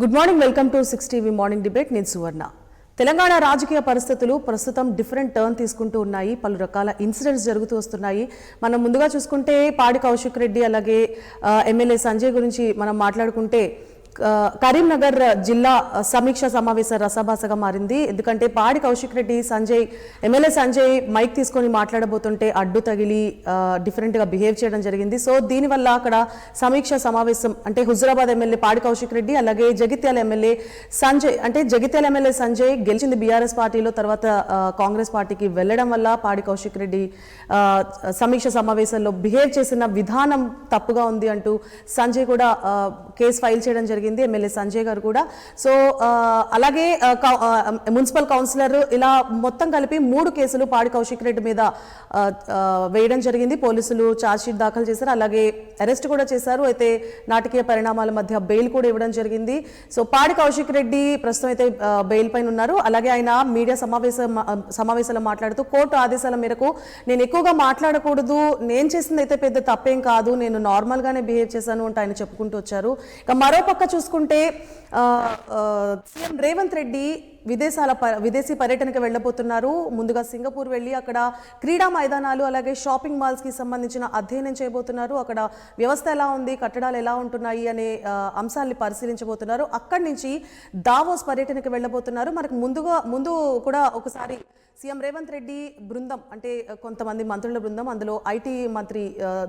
Good morning, welcome to 6 TV morning debate. నేను సువర్ణ. తెలంగాణ రాజకీయ పరిస్థితులు ప్రస్తుతం డిఫరెంట్ టర్న్ తీసుకుంటూ ఉన్నాయి. పలు రకాల ఇన్సిడెంట్స్ జరుగుతూ వస్తున్నాయి. మనం ముందుగా చూసుకుంటే పాడి కౌశిక్ రెడ్డి అలాగే ఎమ్మెల్యే సంజయ్ గురించి మనం మాట్లాడుకుంటే కరీంనగర్ జిల్లా సమీక్ష సమావేశ రసభాసగా మారింది. ఎందుకంటే పాడి కౌశిక్ రెడ్డి ఎమ్మెల్యే సంజయ్ మైక్ తీసుకొని మాట్లాడబోతుంటే అడ్డు తగిలి డిఫరెంట్గా బిహేవ్ చేయడం జరిగింది. సో దీనివల్ల అక్కడ సమీక్ష సమావేశం అంటే హుజురాబాద్ ఎమ్మెల్యే పాడి కౌశిక్ రెడ్డి అలాగే జగిత్యాల ఎమ్మెల్యే సంజయ్ గెలిచింది బీఆర్ఎస్ పార్టీలో, తర్వాత కాంగ్రెస్ పార్టీకి వెళ్లడం వల్ల పాడి కౌశిక్ రెడ్డి సమీక్ష సమావేశంలో బిహేవ్ చేసిన విధానం తప్పుగా ఉంది అంటూ సంజయ్ కూడా కేసు ఫైల్ చేయడం జరిగింది, ఎమ్మెల్యే సంజయ్ గారు కూడా. సో అలాగే మున్సిపల్ కౌన్సిలర్ ఇలా మొత్తం కలిపి 3 కేసులు పాడి కౌశిక్ రెడ్డి మీద వేయడం జరిగింది. పోలీసులు ఛార్జ్షీట్ దాఖలు చేశారు, అలాగే అరెస్ట్ కూడా చేశారు. అయితే నాటకీయ పరిణామాల మధ్య బెయిల్ కూడా ఇవ్వడం జరిగింది. సో పాడి కౌశిక్ రెడ్డి ప్రస్తుతం అయితే బెయిల్ పైన ఉన్నారు. అలాగే ఆయన మీడియా సమావేశంలో మాట్లాడుతూ కోర్టు ఆదేశాల మేరకు నేను ఎక్కువగా మాట్లాడకూడదు, నేను చేసింది అయితే పెద్ద తప్పేం కాదు, నేను నార్మల్ గానే బిహేవ్ చేశాను అంటే ఆయన చెప్పుకుంటూ వచ్చారు. ఇక మరోపక్క చూసుకుంటే సీఎం రేవంత్ రెడ్డి విదేశీ పర్యటనకు వెళ్ళబోతున్నారు. ముందుగా సింగపూర్ వెళ్ళి అక్కడ క్రీడా మైదానాలు అలాగే షాపింగ్ మాల్స్ కి సంబంధించిన అధ్యయనం చేయబోతున్నారు. అక్కడ వ్యవస్థ ఎలా ఉంది, కట్టడాలు ఎలా ఉంటున్నాయి అనే అంశాన్ని పరిశీలించబోతున్నారు. అక్కడి నుంచి దావోస్ పర్యటనకు వెళ్ళబోతున్నారు. మనకు ముందు కూడా ఒకసారి సీఎం రేవంత్ రెడ్డి బృందం అంటే కొంతమంది మంత్రుల బృందం, అందులో ఐటీ మంత్రి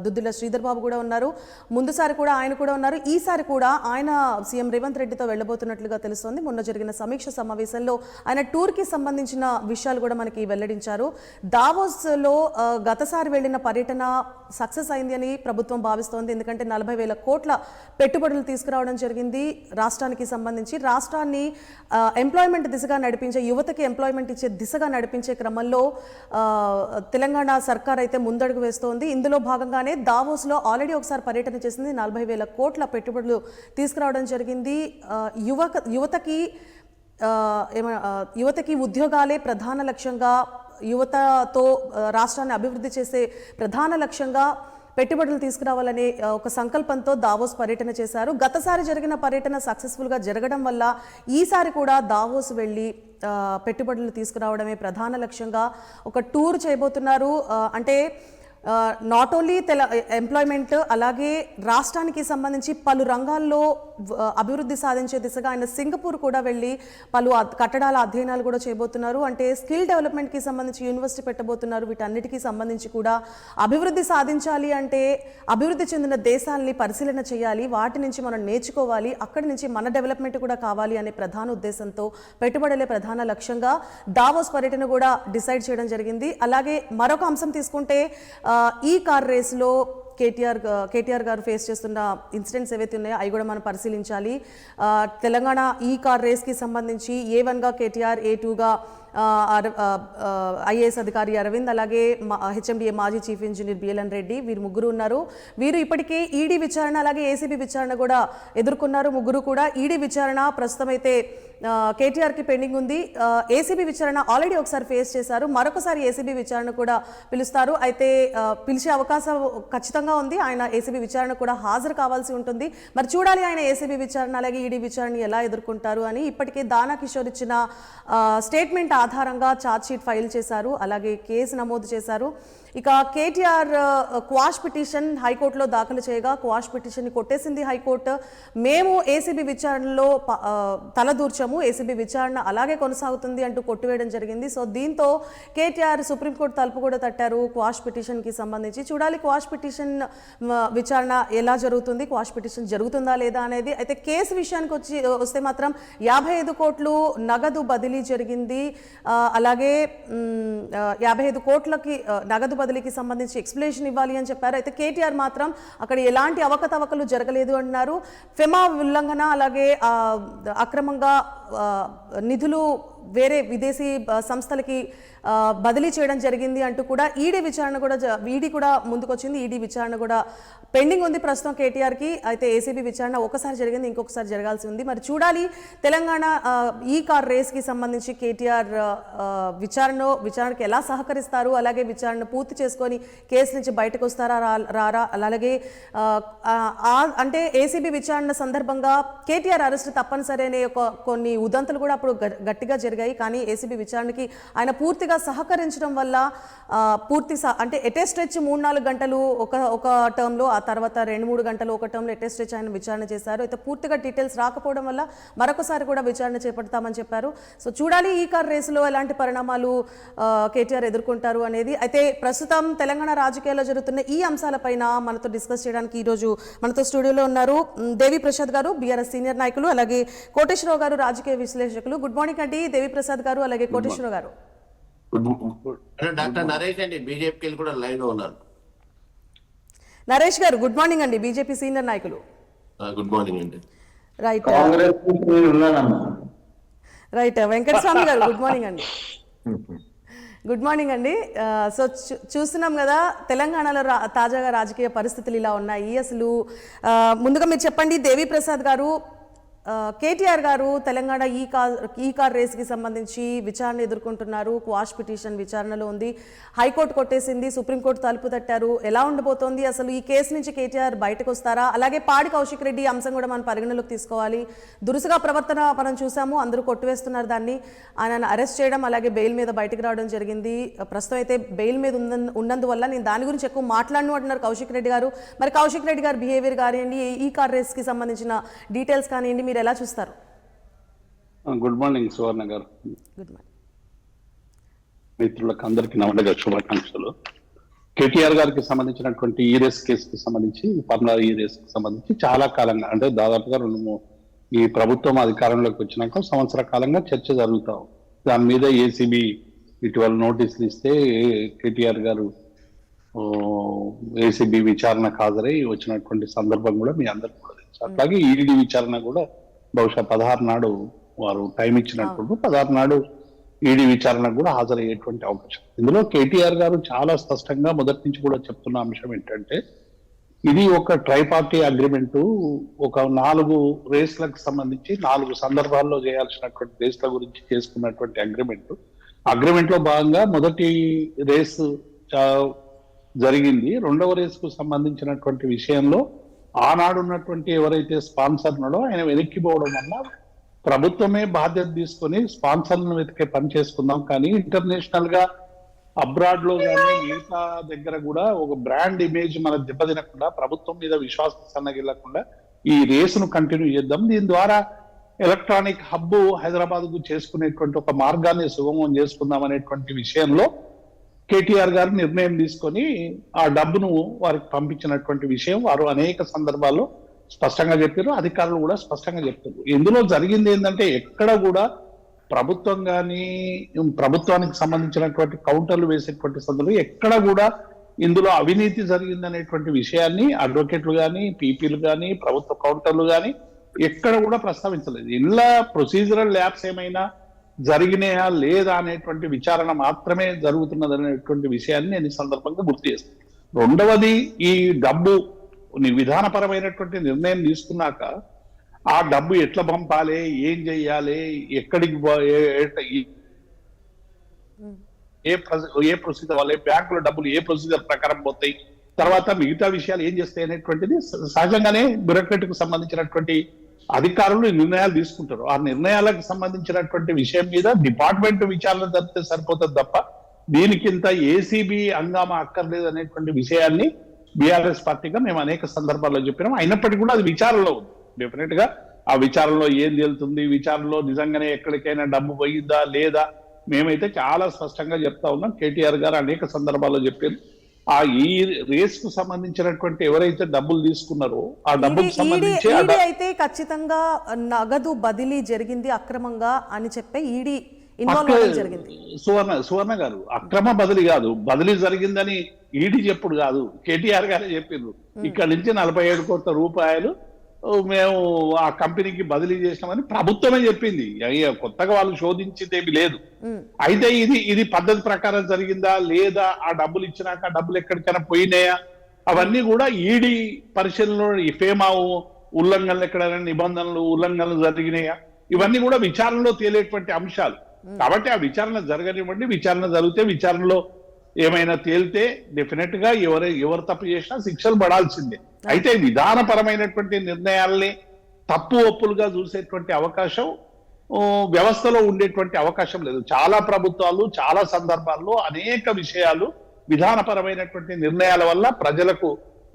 దుద్దిళ్ల శ్రీధర్ బాబు కూడా ఉన్నారు. ముందుసారి కూడా ఆయన కూడా ఉన్నారు. ఈసారి కూడా ఆయన సీఎం రేవంత్ రెడ్డితో వెళ్ళబోతున్నట్లుగా తెలుస్తోంది. మొన్న జరిగిన సమీక్ష సమావేశంలో ఆయన టూర్కి సంబంధించిన విషయాలు కూడా మనకి వెల్లడించారు. దావోస్లో గతసారి వెళ్లిన పర్యటన సక్సెస్ అయింది అని ప్రభుత్వం భావిస్తోంది. ఎందుకంటే 40,000 కోట్ల పెట్టుబడులు తీసుకురావడం జరిగింది రాష్ట్రానికి సంబంధించి. రాష్ట్రాన్ని ఎంప్లాయ్మెంట్ దిశగా నడిపించే, యువతకి ఎంప్లాయ్మెంట్ ఇచ్చే దిశగా నడిపించే క్రమంలో తెలంగాణ సర్కార్ అయితే ముందడుగు వేస్తోంది. ఇందులో భాగంగానే దావోస్లో ఆల్రెడీ ఒకసారి పర్యటన చేసింది. 40,000 కోట్ల పెట్టుబడులు తీసుకురావడం జరిగింది. యువతకి ఉద్యోగాలే ప్రధాన లక్ష్యంగా, యువతతో రాష్ట్రాన్ని అభివృద్ధి చేసే ప్రధాన లక్ష్యంగా పెట్టుబడులు తీసుకురావాలనే ఒక సంకల్పంతో దావోస్ పర్యటన చేశారు. గతసారి జరిగిన పర్యటన సక్సెస్ఫుల్గా జరగడం వల్ల ఈసారి కూడా దావోస్ వెళ్ళి పెట్టుబడులు తీసుకురావడమే ప్రధాన లక్ష్యంగా ఒక టూర్ చేయబోతున్నారు. అంటే నాట్ ఓన్లీ ఎంప్లాయ్మెంట్ అలాగే రాష్ట్రానికి సంబంధించి పలు రంగాల్లో అభివృద్ధి సాధించే దిశగా ఆయన సింగపూర్ కూడా వెళ్ళి పలు కట్టడాల అధ్యయనాలు కూడా చేయబోతున్నారు. అంటే స్కిల్ డెవలప్మెంట్కి సంబంధించి యూనివర్సిటీ పెట్టబోతున్నారు. వీటన్నిటికీ సంబంధించి కూడా అభివృద్ధి సాధించాలి అంటే అభివృద్ధి చెందిన దేశాలని పరిశీలన చేయాలి, వాటి నుంచి మనం నేర్చుకోవాలి, అక్కడి నుంచి మన డెవలప్మెంట్ కూడా కావాలి అనే ప్రధాన ఉద్దేశంతో పెట్టుబడులే ప్రధాన లక్ష్యంగా దావోస్ పర్యటన కూడా డిసైడ్ చేయడం జరిగింది. అలాగే మరొక అంశం తీసుకుంటే ఈ కార్ రేసులో కేటీఆర్ గారు ఫేస్ చేస్తున్న ఇన్సిడెంట్స్ ఏవైతే ఉన్నాయో అవి కూడా మనం పరిశీలించాలి. తెలంగాణ ఈ కార్ రేస్కి సంబంధించి A1గా కేటీఆర్, A2గా ఐఏఎస్ అధికారి అరవింద్, అలాగే హెచ్ఎండిఏ మాజీ చీఫ్ ఇంజనీర్ బిఎల్ఎన్ రెడ్డి, వీరు ముగ్గురు ఉన్నారు. వీరు ఇప్పటికే ఈడీ విచారణ అలాగే ఏసీబీ విచారణ కూడా ఎదుర్కొన్నారు. ముగ్గురు కూడా ఈడీ విచారణ ప్రస్తుతం అయితే కేటీఆర్కి పెండింగ్ ఉంది. ఏసీబీ విచారణ ఆల్రెడీ ఒకసారి ఫేస్ చేశారు, మరొకసారి ఏసీబీ విచారణ కూడా పిలుస్తారు. అయితే పిలిచే అవకాశం ఖచ్చితంగా ఉంది. ఆయన ఏసీబీ విచారణ కూడా హాజరు కావాల్సి ఉంటుంది. మరి చూడాలి ఆయన ఏసీబీ విచారణ అలాగే ఈడీ విచారణ ఎలా ఎదుర్కొంటారు అని. ఇప్పటికే దానా కిషోర్ ఇచ్చిన స్టేట్మెంట్ ఆధారంగా ఛార్జ్షీట్ ఫైల్ చేశారు, అలాగే కేసు నమోదు చేశారు. ఇక కేటీఆర్ క్వాష్ పిటిషన్ హైకోర్టులో దాఖలు చేయగా క్వాష్ పిటిషన్ని కొట్టేసింది హైకోర్టు. మేము ఏసీబీ విచారణలో తలదూర్చాము, ఏసీబీ విచారణ అలాగే కొనసాగుతుంది అంటూ కొట్టివేయడం జరిగింది. సో దీంతో కేటీఆర్ సుప్రీంకోర్టు తలుపు కూడా తట్టారు క్వాష్ పిటిషన్కి సంబంధించి. చూడాలి క్వాష్ పిటిషన్ విచారణ ఎలా జరుగుతుంది, క్వాష్ పిటిషన్ జరుగుతుందా లేదా అనేది. అయితే కేసు విషయానికి వస్తే మాత్రం 55 కోట్లు నగదు బదిలీ జరిగింది. అలాగే 55 కోట్లకి నగదు బదిలీకి సంబంధించి ఎక్స్ప్లెనేషన్ ఇవ్వాలి అని చెప్పారు. అయితే కేటీఆర్ మాత్రం అక్కడ ఎలాంటి అవకతవకలు జరగలేదు అంటున్నారు. ఫెమా ఉల్లంఘన అలాగే అక్రమంగా నిధులు వేరే విదేశీ సంస్థలకి బదిలీ చేయడం జరిగింది అంటూ కూడా ఈడీ కూడా ముందుకొచ్చింది. ఈడీ విచారణ కూడా పెండింగ్ ఉంది ప్రస్తుతం కేటీఆర్కి. అయితే ఏసీబీ విచారణ ఒకసారి జరిగింది, ఇంకొకసారి జరగాల్సి ఉంది. మరి చూడాలి తెలంగాణ ఈ కార్ రేస్కి సంబంధించి కేటీఆర్ విచారణకి ఎలా సహకరిస్తారు, అలాగే విచారణ పూర్తి చేసుకొని కేసు నుంచి బయటకు వస్తారా రారా, అలాగే అంటే ఏసీబీ విచారణ సందర్భంగా కేటీఆర్ అరెస్ట్ తప్పనిసరి అనే కొన్ని ఉదంతులు కూడా అప్పుడు గట్టిగా జరిగాయి. కానీ ఏసీబీ విచారణకి ఆయన పూర్తిగా సహకరించడం వల్ల అంటే ఎటెస్ట్రెచ్ 3-4 గంటలు ఒక టర్మ్లో, ఆ తర్వాత 2-3 గంటలు ఒక టర్మ్లో ఎటెస్ట్రెచ్ ఆయన విచారణ చేశారు. అయితే పూర్తిగా డీటెయిల్స్ రాకపోవడం వల్ల మరొకసారి కూడా విచారణ చేపడతామని చెప్పారు. సో చూడాలి ఈ కార్ రేసులో ఎలాంటి పరిణామాలు కేటీఆర్ ఎదుర్కొంటారు అనేది. అయితే ప్రస్తుతం తెలంగాణ రాజకీయాల్లో జరుగుతున్న ఈ అంశాలపైన మనతో డిస్కస్ చేయడానికి ఈరోజు మనతో స్టూడియోలో ఉన్నారు దేవి ప్రసాద్ గారు, బీఆర్ఎస్ సీనియర్ నాయకులు, అలాగే కోటేశ్వరరావు గారు, రాజకీయ విశ్లేషకులు. గుడ్ మార్నింగ్ అండి దేవి ప్రసాద్ గారు, అలాగే కోటేశ్వరరావు గారు. డాక్టర్ నరేష్ అండి, బీజేపీకి కూడా లైన్ లో ఉన్నారు. నరేష్ గారు గుడ్ మార్నింగ్ అండి, బీజేపీ సీనియర్ నాయకులు. గుడ్ మార్నింగ్ అండి. రైట్ రైట్ వెంకటస్వామి గారు గుడ్ మార్నింగ్ అండి. గుడ్ మార్నింగ్ అండి. సో చూస్తున్నాం కదా తెలంగాణలో తాజాగా రాజకీయ పరిస్థితులు ఇలా ఉన్నాయి. అసలు ముందుగా మీరు చెప్పండి దేవి ప్రసాద్ గారు, కేటీఆర్ గారు తెలంగాణ ఈ కార్ రేస్కి సంబంధించి విచారణ ఎదుర్కొంటున్నారు. క్వాష్ పిటిషన్ విచారణలో ఉంది, హైకోర్టు కొట్టేసింది, సుప్రీంకోర్టు తలుపు తట్టారు. ఎలా ఉండబోతోంది అసలు ఈ కేసు నుంచి కేటీఆర్ బయటకు వస్తారా? అలాగే పాడి కౌశిక్ రెడ్డి అంశం కూడా మనం పరిగణలోకి తీసుకోవాలి. దురుసుగా ప్రవర్తన మనం చూసాము, అందరూ కొట్టివేస్తున్నారు దాన్ని. ఆయన అరెస్ట్ చేయడం, అలాగే బెయిల్ మీద బయటకు రావడం జరిగింది. ప్రస్తుతం అయితే బెయిల్ మీద ఉన్నందువల్ల నేను దాని గురించి ఎక్కువ మాట్లాడను అంటున్నారు కౌశిక్ రెడ్డి గారు. మరి కౌశిక్ రెడ్డి గారు బిహేవియర్ కానివ్వండి, ఈ కార్ రేస్కి సంబంధించిన డీటెయిల్స్ కానివ్వండి, మీరు ఎలా చూస్తారు? గుడ్ మార్నింగ్ సువర్ణ గారు, గుడ్ మార్నింగ్. మిత్రులకు అందరికీ నవండగా శుభాకాంక్షలు. కేటీఆర్ గారికి సంబంధించినటువంటి ఈ రేస్ కేసుకి సంబంధించి, పర్మనల్ ఈ రేస్ కి సంబంధించి చాలా కాలంగా, అంటే దాదాపుగా ఈ ప్రభుత్వం అధికారంలోకి వచ్చినాక సంవత్సర కాలంగా చర్చ జరుగుతాం. దాని మీద ఏసీబీ ఇటీవల నోటీసులు ఇస్తే కేటీఆర్ గారు ఏసీబీ విచారణకు హాజరై వచ్చినటువంటి సందర్భం కూడా మీ అందరికి కూడా తెలుసు. అట్లాగే ఈడీ విచారణ కూడా బహుశా 16 నాడు వారు టైం ఇచ్చినప్పుడు 16 నాడు ఈడీ విచారణకు కూడా హాజరయ్యేటువంటి అవకాశం. ఇందులో కేటీఆర్ గారు చాలా స్పష్టంగా మొదటి నుంచి కూడా చెప్తున్న అంశం ఏంటంటే, ఇది ఒక ట్రైపార్టీ అగ్రిమెంటు. ఒక 4 రేస్లకు సంబంధించి 4 సందర్భాల్లో చేయాల్సినటువంటి రేస్ల గురించి చేసుకున్నటువంటి అగ్రిమెంట్ లో భాగంగా మొదటి రేసు జరిగింది. రెండవ రేసుకు సంబంధించినటువంటి విషయంలో ఆనాడు ఉన్నటువంటి ఎవరైతే స్పాన్సర్ ఉన్నాడో ఆయన వెనక్కిపోవడం వల్ల ప్రభుత్వమే బాధ్యత తీసుకొని స్పాన్సర్లను వెతికే పని చేసుకుందాం, కానీ ఇంటర్నేషనల్ గా అబ్రాడ్ లో కానీ మిగతా దగ్గర కూడా ఒక బ్రాండ్ ఇమేజ్ మన దెబ్బతినకుండా, ప్రభుత్వం మీద విశ్వాసం సన్నగిల్లకుండా ఈ రేసును కంటిన్యూ చేద్దాం. దీని ద్వారా ఎలక్ట్రానిక్ హబ్ హైదరాబాద్ కు చేసుకునేటువంటి ఒక మార్గాన్ని సుగమం చేసుకుందాం అనేటువంటి విషయంలో కేటీఆర్ గారు నిర్ణయం తీసుకొని ఆ డబ్బును వారికి పంపించినటువంటి విషయం వారు అనేక సందర్భాల్లో స్పష్టంగా చెప్పారు, అధికారులు కూడా స్పష్టంగా చెప్తారు. ఇందులో జరిగింది ఏంటంటే, ఎక్కడ కూడా ప్రభుత్వం కానీ ప్రభుత్వానికి సంబంధించినటువంటి కౌంటర్లు వేసేటువంటి సందర్భంలో ఎక్కడ కూడా ఇందులో అవినీతి జరిగిందనేటువంటి విషయాన్ని అడ్వకేట్లు కానీ, పీపీలు కానీ, ప్రభుత్వ కౌంటర్లు కానీ ఎక్కడ కూడా ప్రస్తావించలేదు. ఇలా ప్రొసీజరల్ ల్యాబ్స్ ఏమైనా జరిగినాయా లేదా అనేటువంటి విచారణ మాత్రమే జరుగుతున్నది అనేటువంటి విషయాన్ని నేను ఈ సందర్భంగా గుర్తు చేస్తాను. రెండవది, ఈ డబ్బు విధానపరమైనటువంటి నిర్ణయం తీసుకున్నాక ఆ డబ్బు ఎట్లా పంపాలి, ఏం చెయ్యాలి, ఎక్కడికి ఏ ప్రొసీజర్ వాళ్ళే, బ్యాంకులో డబ్బులు ఏ ప్రొసీజర్ ప్రకారం పోతాయి, తర్వాత మిగతా విషయాలు ఏం చేస్తాయి అనేటువంటిది సహజంగానే బ్యూరోక్రటిక్ సంబంధించినటువంటి అధికారులు నిర్ణయాలు తీసుకుంటారు. ఆ నిర్ణయాలకు సంబంధించినటువంటి విషయం మీద డిపార్ట్మెంట్ విచారణ జరిపితే సరిపోతుంది తప్ప దీనికింత ఏసీబీ హంగామా అక్కర్లేదు అనేటువంటి విషయాన్ని బీఆర్ఎస్ పార్టీగా మేము అనేక సందర్భాల్లో చెప్పినాం. అయినప్పటికీ కూడా అది విచారణలో ఉంది. డెఫినెట్ గా ఆ విచారణలో ఏం తేలుతుంది, విచారణలో నిజంగానే ఎక్కడికైనా డబ్బు పోయిందా లేదా, మేమైతే చాలా స్పష్టంగా చెప్తా ఉన్నాం. కేటీఆర్ గారు అనేక సందర్భాల్లో చెప్పారు. ఆ ఈ రేస్ కు సంబంధించినటువంటి ఎవరైతే డబ్బులు తీసుకున్నారో ఆ డబ్బుకు సంబంధించి అయితే ఖచ్చితంగా నగదు బదిలీ జరిగింది అక్రమంగా అని చెప్పి ఈడీ సువర్ణ గారు, అక్రమ బదిలీ కాదు, బదిలీ జరిగిందని ఈడీ చెప్పుడు కాదు, కేటీఆర్ గారే చెప్పిండ్రు. ఇక్కడ నుంచి 47 కోట్ల రూపాయలు మేము ఆ కంపెనీకి బదిలీ చేసినామని ప్రభుత్వమే చెప్పింది. అయ్యో, కొత్తగా వాళ్ళు శోధించేదేమి లేదు. అయితే ఇది పద్ధతి ప్రకారం జరిగిందా లేదా, ఆ డబ్బులు ఇచ్చినాక డబ్బులు ఎక్కడికైనా పోయినాయా, అవన్నీ కూడా ఈడీ పరిశీలనలో ఈ ఫేమా ఉల్లంఘనలు, ఎక్కడైనా నిబంధనలు ఉల్లంఘనలు జరిగినాయా, ఇవన్నీ కూడా విచారణలో తేలేటువంటి అంశాలు. కాబట్టి ఆ విచారణ జరగనివ్వండి. విచారణ జరిగితే విచారణలో ఏమైనా తేలితే డెఫినెట్ గా ఎవరు తప్పు చేసినా శిక్షలు పడాల్సిందే. అయితే విధానపరమైనటువంటి నిర్ణయాల్ని తప్పు ఒప్పులుగా చూసేటువంటి అవకాశం వ్యవస్థలో ఉండేటువంటి అవకాశం లేదు. చాలా ప్రభుత్వాలు చాలా సందర్భాల్లో అనేక విషయాలు విధానపరమైనటువంటి నిర్ణయాల వల్ల ప్రజలకు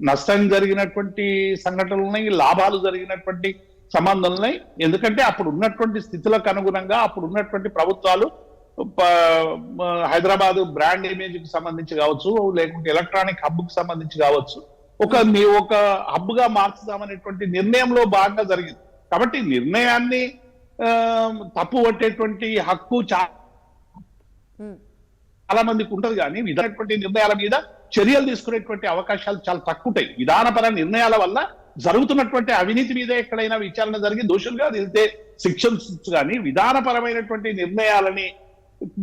నష్టం జరిగినటువంటి సంఘటనలు ఉన్నాయి, లాభాలు జరిగినటువంటి సంబంధాలు ఉన్నాయి. ఎందుకంటే అప్పుడు ఉన్నటువంటి స్థితులకు అనుగుణంగా అప్పుడు ఉన్నటువంటి ప్రభుత్వాలు హైదరాబాద్ బ్రాండ్ ఇమేజ్ కి సంబంధించి కావచ్చు, లేకుంటే ఎలక్ట్రానిక్ హబ్ కు సంబంధించి కావచ్చు, ఒక హబ్ గా మార్చుదామనేటువంటి నిర్ణయంలో భాగంగా జరిగింది. కాబట్టి నిర్ణయాన్ని తప్పు పట్టేటువంటి హక్కు చాలా మందికి ఉంటది, కానీ విధానటువంటి నిర్ణయాల మీద చర్యలు తీసుకునేటువంటి అవకాశాలు చాలా తక్కువ ఉంటాయి. విధానపర నిర్ణయాల వల్ల జరుగుతున్నటువంటి అవినీతి మీద ఎక్కడైనా విచారణ జరిగి దోషులుగా వెళ్తే శిక్షలు, కానీ విధానపరమైనటువంటి నిర్ణయాలని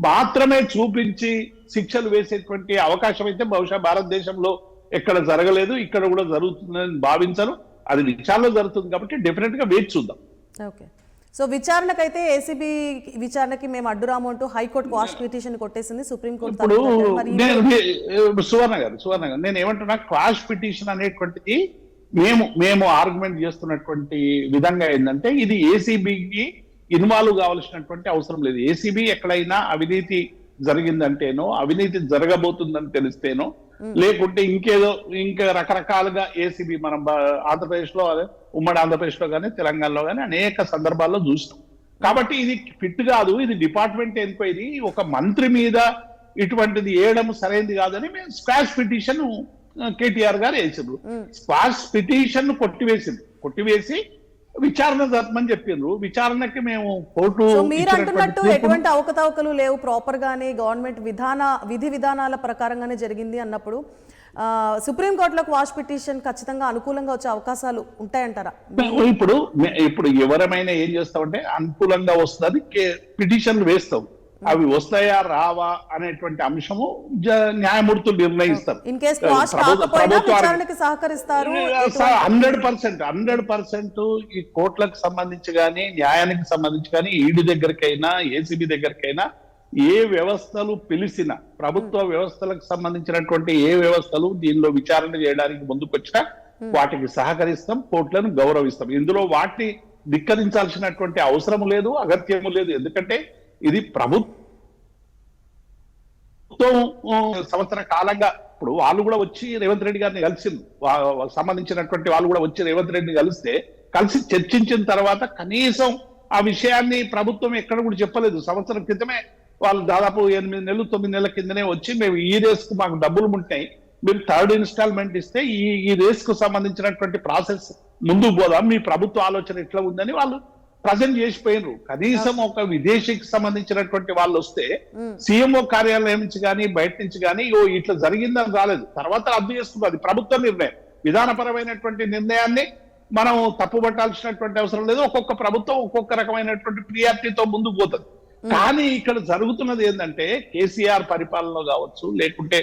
మాత్రమే చూపించి శిక్షలు వేసేటువంటి అవకాశం అయితే బహుశా భారతదేశంలో ఎక్కడ జరగలేదు, ఇక్కడ కూడా జరుగుతుందని భావించను. అది విచారణలో జరుగుతుంది కాబట్టి డెఫినెట్ గా వేచి చూద్దాం. ఓకే, సో విచారణకైతే ఏసీబీ విచారణకి మేము అడ్డురాము అంటూ హైకోర్టు క్వాష్ పిటిషన్ కొట్టేసింది సుప్రీంకోర్టు. ఇప్పుడు సువర్ణ గారు నేను ఏమంటున్నా, క్వాష్ పిటిషన్ అనేటువంటిది మేము ఆర్గ్యుమెంట్ చేస్తున్నటువంటి విధంగా ఏంటంటే, ఇది ఏసీబీకి ఇన్వాల్వ్ కావాల్సినటువంటి అవసరం లేదు. ఏసీబీ ఎక్కడైనా అవినీతి జరిగిందంటేనో, అవినీతి జరగబోతుందని తెలిస్తేనో, లేకుంటే ఇంకా రకరకాలుగా ఏసీబీ మనం ఆంధ్రప్రదేశ్ లో, ఉమ్మడి ఆంధ్రప్రదేశ్ లో కానీ తెలంగాణలో కానీ అనేక సందర్భాల్లో చూసినాం. కాబట్టి ఇది ఫిట్ కాదు, ఇది డిపార్ట్మెంట్ ఎంక్వైరీ, ఒక మంత్రి మీద ఇటువంటిది వేయడం సరైనది కాదని మేము స్క్వాష్ పిటిషన్ కేటీఆర్ గారు వేసిండ్రు. స్క్వాష్ పిటిషన్ కొట్టివేసి విచారణ జరపమని చెప్పిండ్రు. విచారణకి మేము కోర్టు మీరు అంటున్నట్టు ఎటువంటి అవకతవకలు లేవు, ప్రాపర్ గానే గవర్నమెంట్ విధి విధానాల ప్రకారంగానే జరిగింది అన్నప్పుడు సుప్రీంకోర్టులో వాష్ పిటిషన్ ఖచ్చితంగా అనుకూలంగా వచ్చే అవకాశాలు ఉంటాయంటారా? ఇప్పుడు ఎవరైనా ఏం చేస్తామంటే, అనుకూలంగా వస్తుంది పిటిషన్లు వేస్తాం, అవి వస్తాయా రావా అనేటువంటి అంశము న్యాయమూర్తులు నిర్ణయిస్తారు. 100% ఈ కోర్టులకు సంబంధించి కానీ, న్యాయానికి సంబంధించి కానీ, ఈడీ దగ్గరికైనా ఏసీబీ దగ్గరికైనా ఏ వ్యవస్థలు పిలిచినా, ప్రభుత్వ వ్యవస్థలకు సంబంధించినటువంటి ఏ వ్యవస్థలు దీనిలో విచారణ చేయడానికి ముందుకొచ్చినా వాటికి సహకరిస్తాం, కోర్టులను గౌరవిస్తాం. ఇందులో వాటిని ధిక్కరించాల్సినటువంటి అవసరం లేదు, అగత్యము లేదు. ఎందుకంటే ఇది ప్రభుత్వం సంవత్సర కాలంగా, ఇప్పుడు వాళ్ళు కూడా వచ్చి రేవంత్ రెడ్డి గారిని కలిసింది, సంబంధించినటువంటి వాళ్ళు కూడా వచ్చి రేవంత్ రెడ్డిని కలిసి చర్చించిన తర్వాత కనీసం ఆ విషయాన్ని ప్రభుత్వం ఎక్కడ కూడా చెప్పలేదు. సంవత్సరం క్రితమే వాళ్ళు దాదాపు 8 నెలలు 9 నెలల కిందనే వచ్చి, మేము ఈ రేస్ కు మాకు డబ్బులు ఉంటాయి, మీరు 3rd ఇన్స్టాల్మెంట్ ఇస్తే ఈ రేస్ కు సంబంధించినటువంటి ప్రాసెస్ ముందుకు పోదాం, మీ ప్రభుత్వ ఆలోచన ఎట్లా ఉందని వాళ్ళు ప్రజెంట్ చేసిపోయినారు. కనీసం ఒక విదేశీకి సంబంధించినటువంటి వాళ్ళు వస్తే సీఎంఓ కార్యాలయం నుంచి కానీ బయట నుంచి కానీ ఇట్లా జరిగిందని రాలేదు, తర్వాత రద్దు చేసుకున్నారు. అది ప్రభుత్వ నిర్ణయం. విధానపరమైనటువంటి నిర్ణయాన్ని మనం తప్పుపట్టాల్సినటువంటి అవసరం లేదు. ఒక్కొక్క ప్రభుత్వం ఒక్కొక్క రకమైనటువంటి ప్రియారిటీతో ముందుకు పోతుంది. కానీ ఇక్కడ జరుగుతున్నది ఏంటంటే, కేసీఆర్ పరిపాలనలో కావచ్చు, లేకుంటే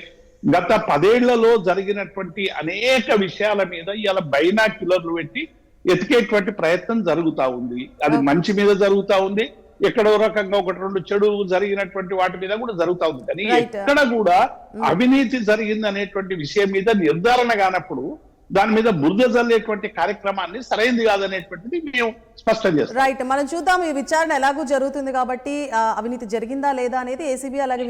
గత 10 ఏళ్లలో జరిగినటువంటి అనేక విషయాల మీద ఇలా బైనాక్యులర్లు పెట్టి ఎతికేటువంటి ప్రయత్నం జరుగుతా ఉంది. అది మంచి మీద జరుగుతా ఉంది, ఎక్కడో రకంగా 1-2 చెడు జరిగినటువంటి వాటి మీద కూడా జరుగుతా ఉంది. కానీ ఎక్కడ కూడా అవినీతి జరిగింది అనేటువంటి విషయం మీద నిర్ధారణ కానప్పుడు దాని మీద బురద జల్లేటువంటి కార్యక్రమాన్ని సరైనది కాదనేటువంటిది మేము స్పష్టం చేస్తాం. రైట్, మనం చూద్దాం. ఈ విచారణ ఎలాగూ జరుగుతుంది కాబట్టి అవినీతి జరిగిందా లేదా అనేది ఏసీబీ అలాగే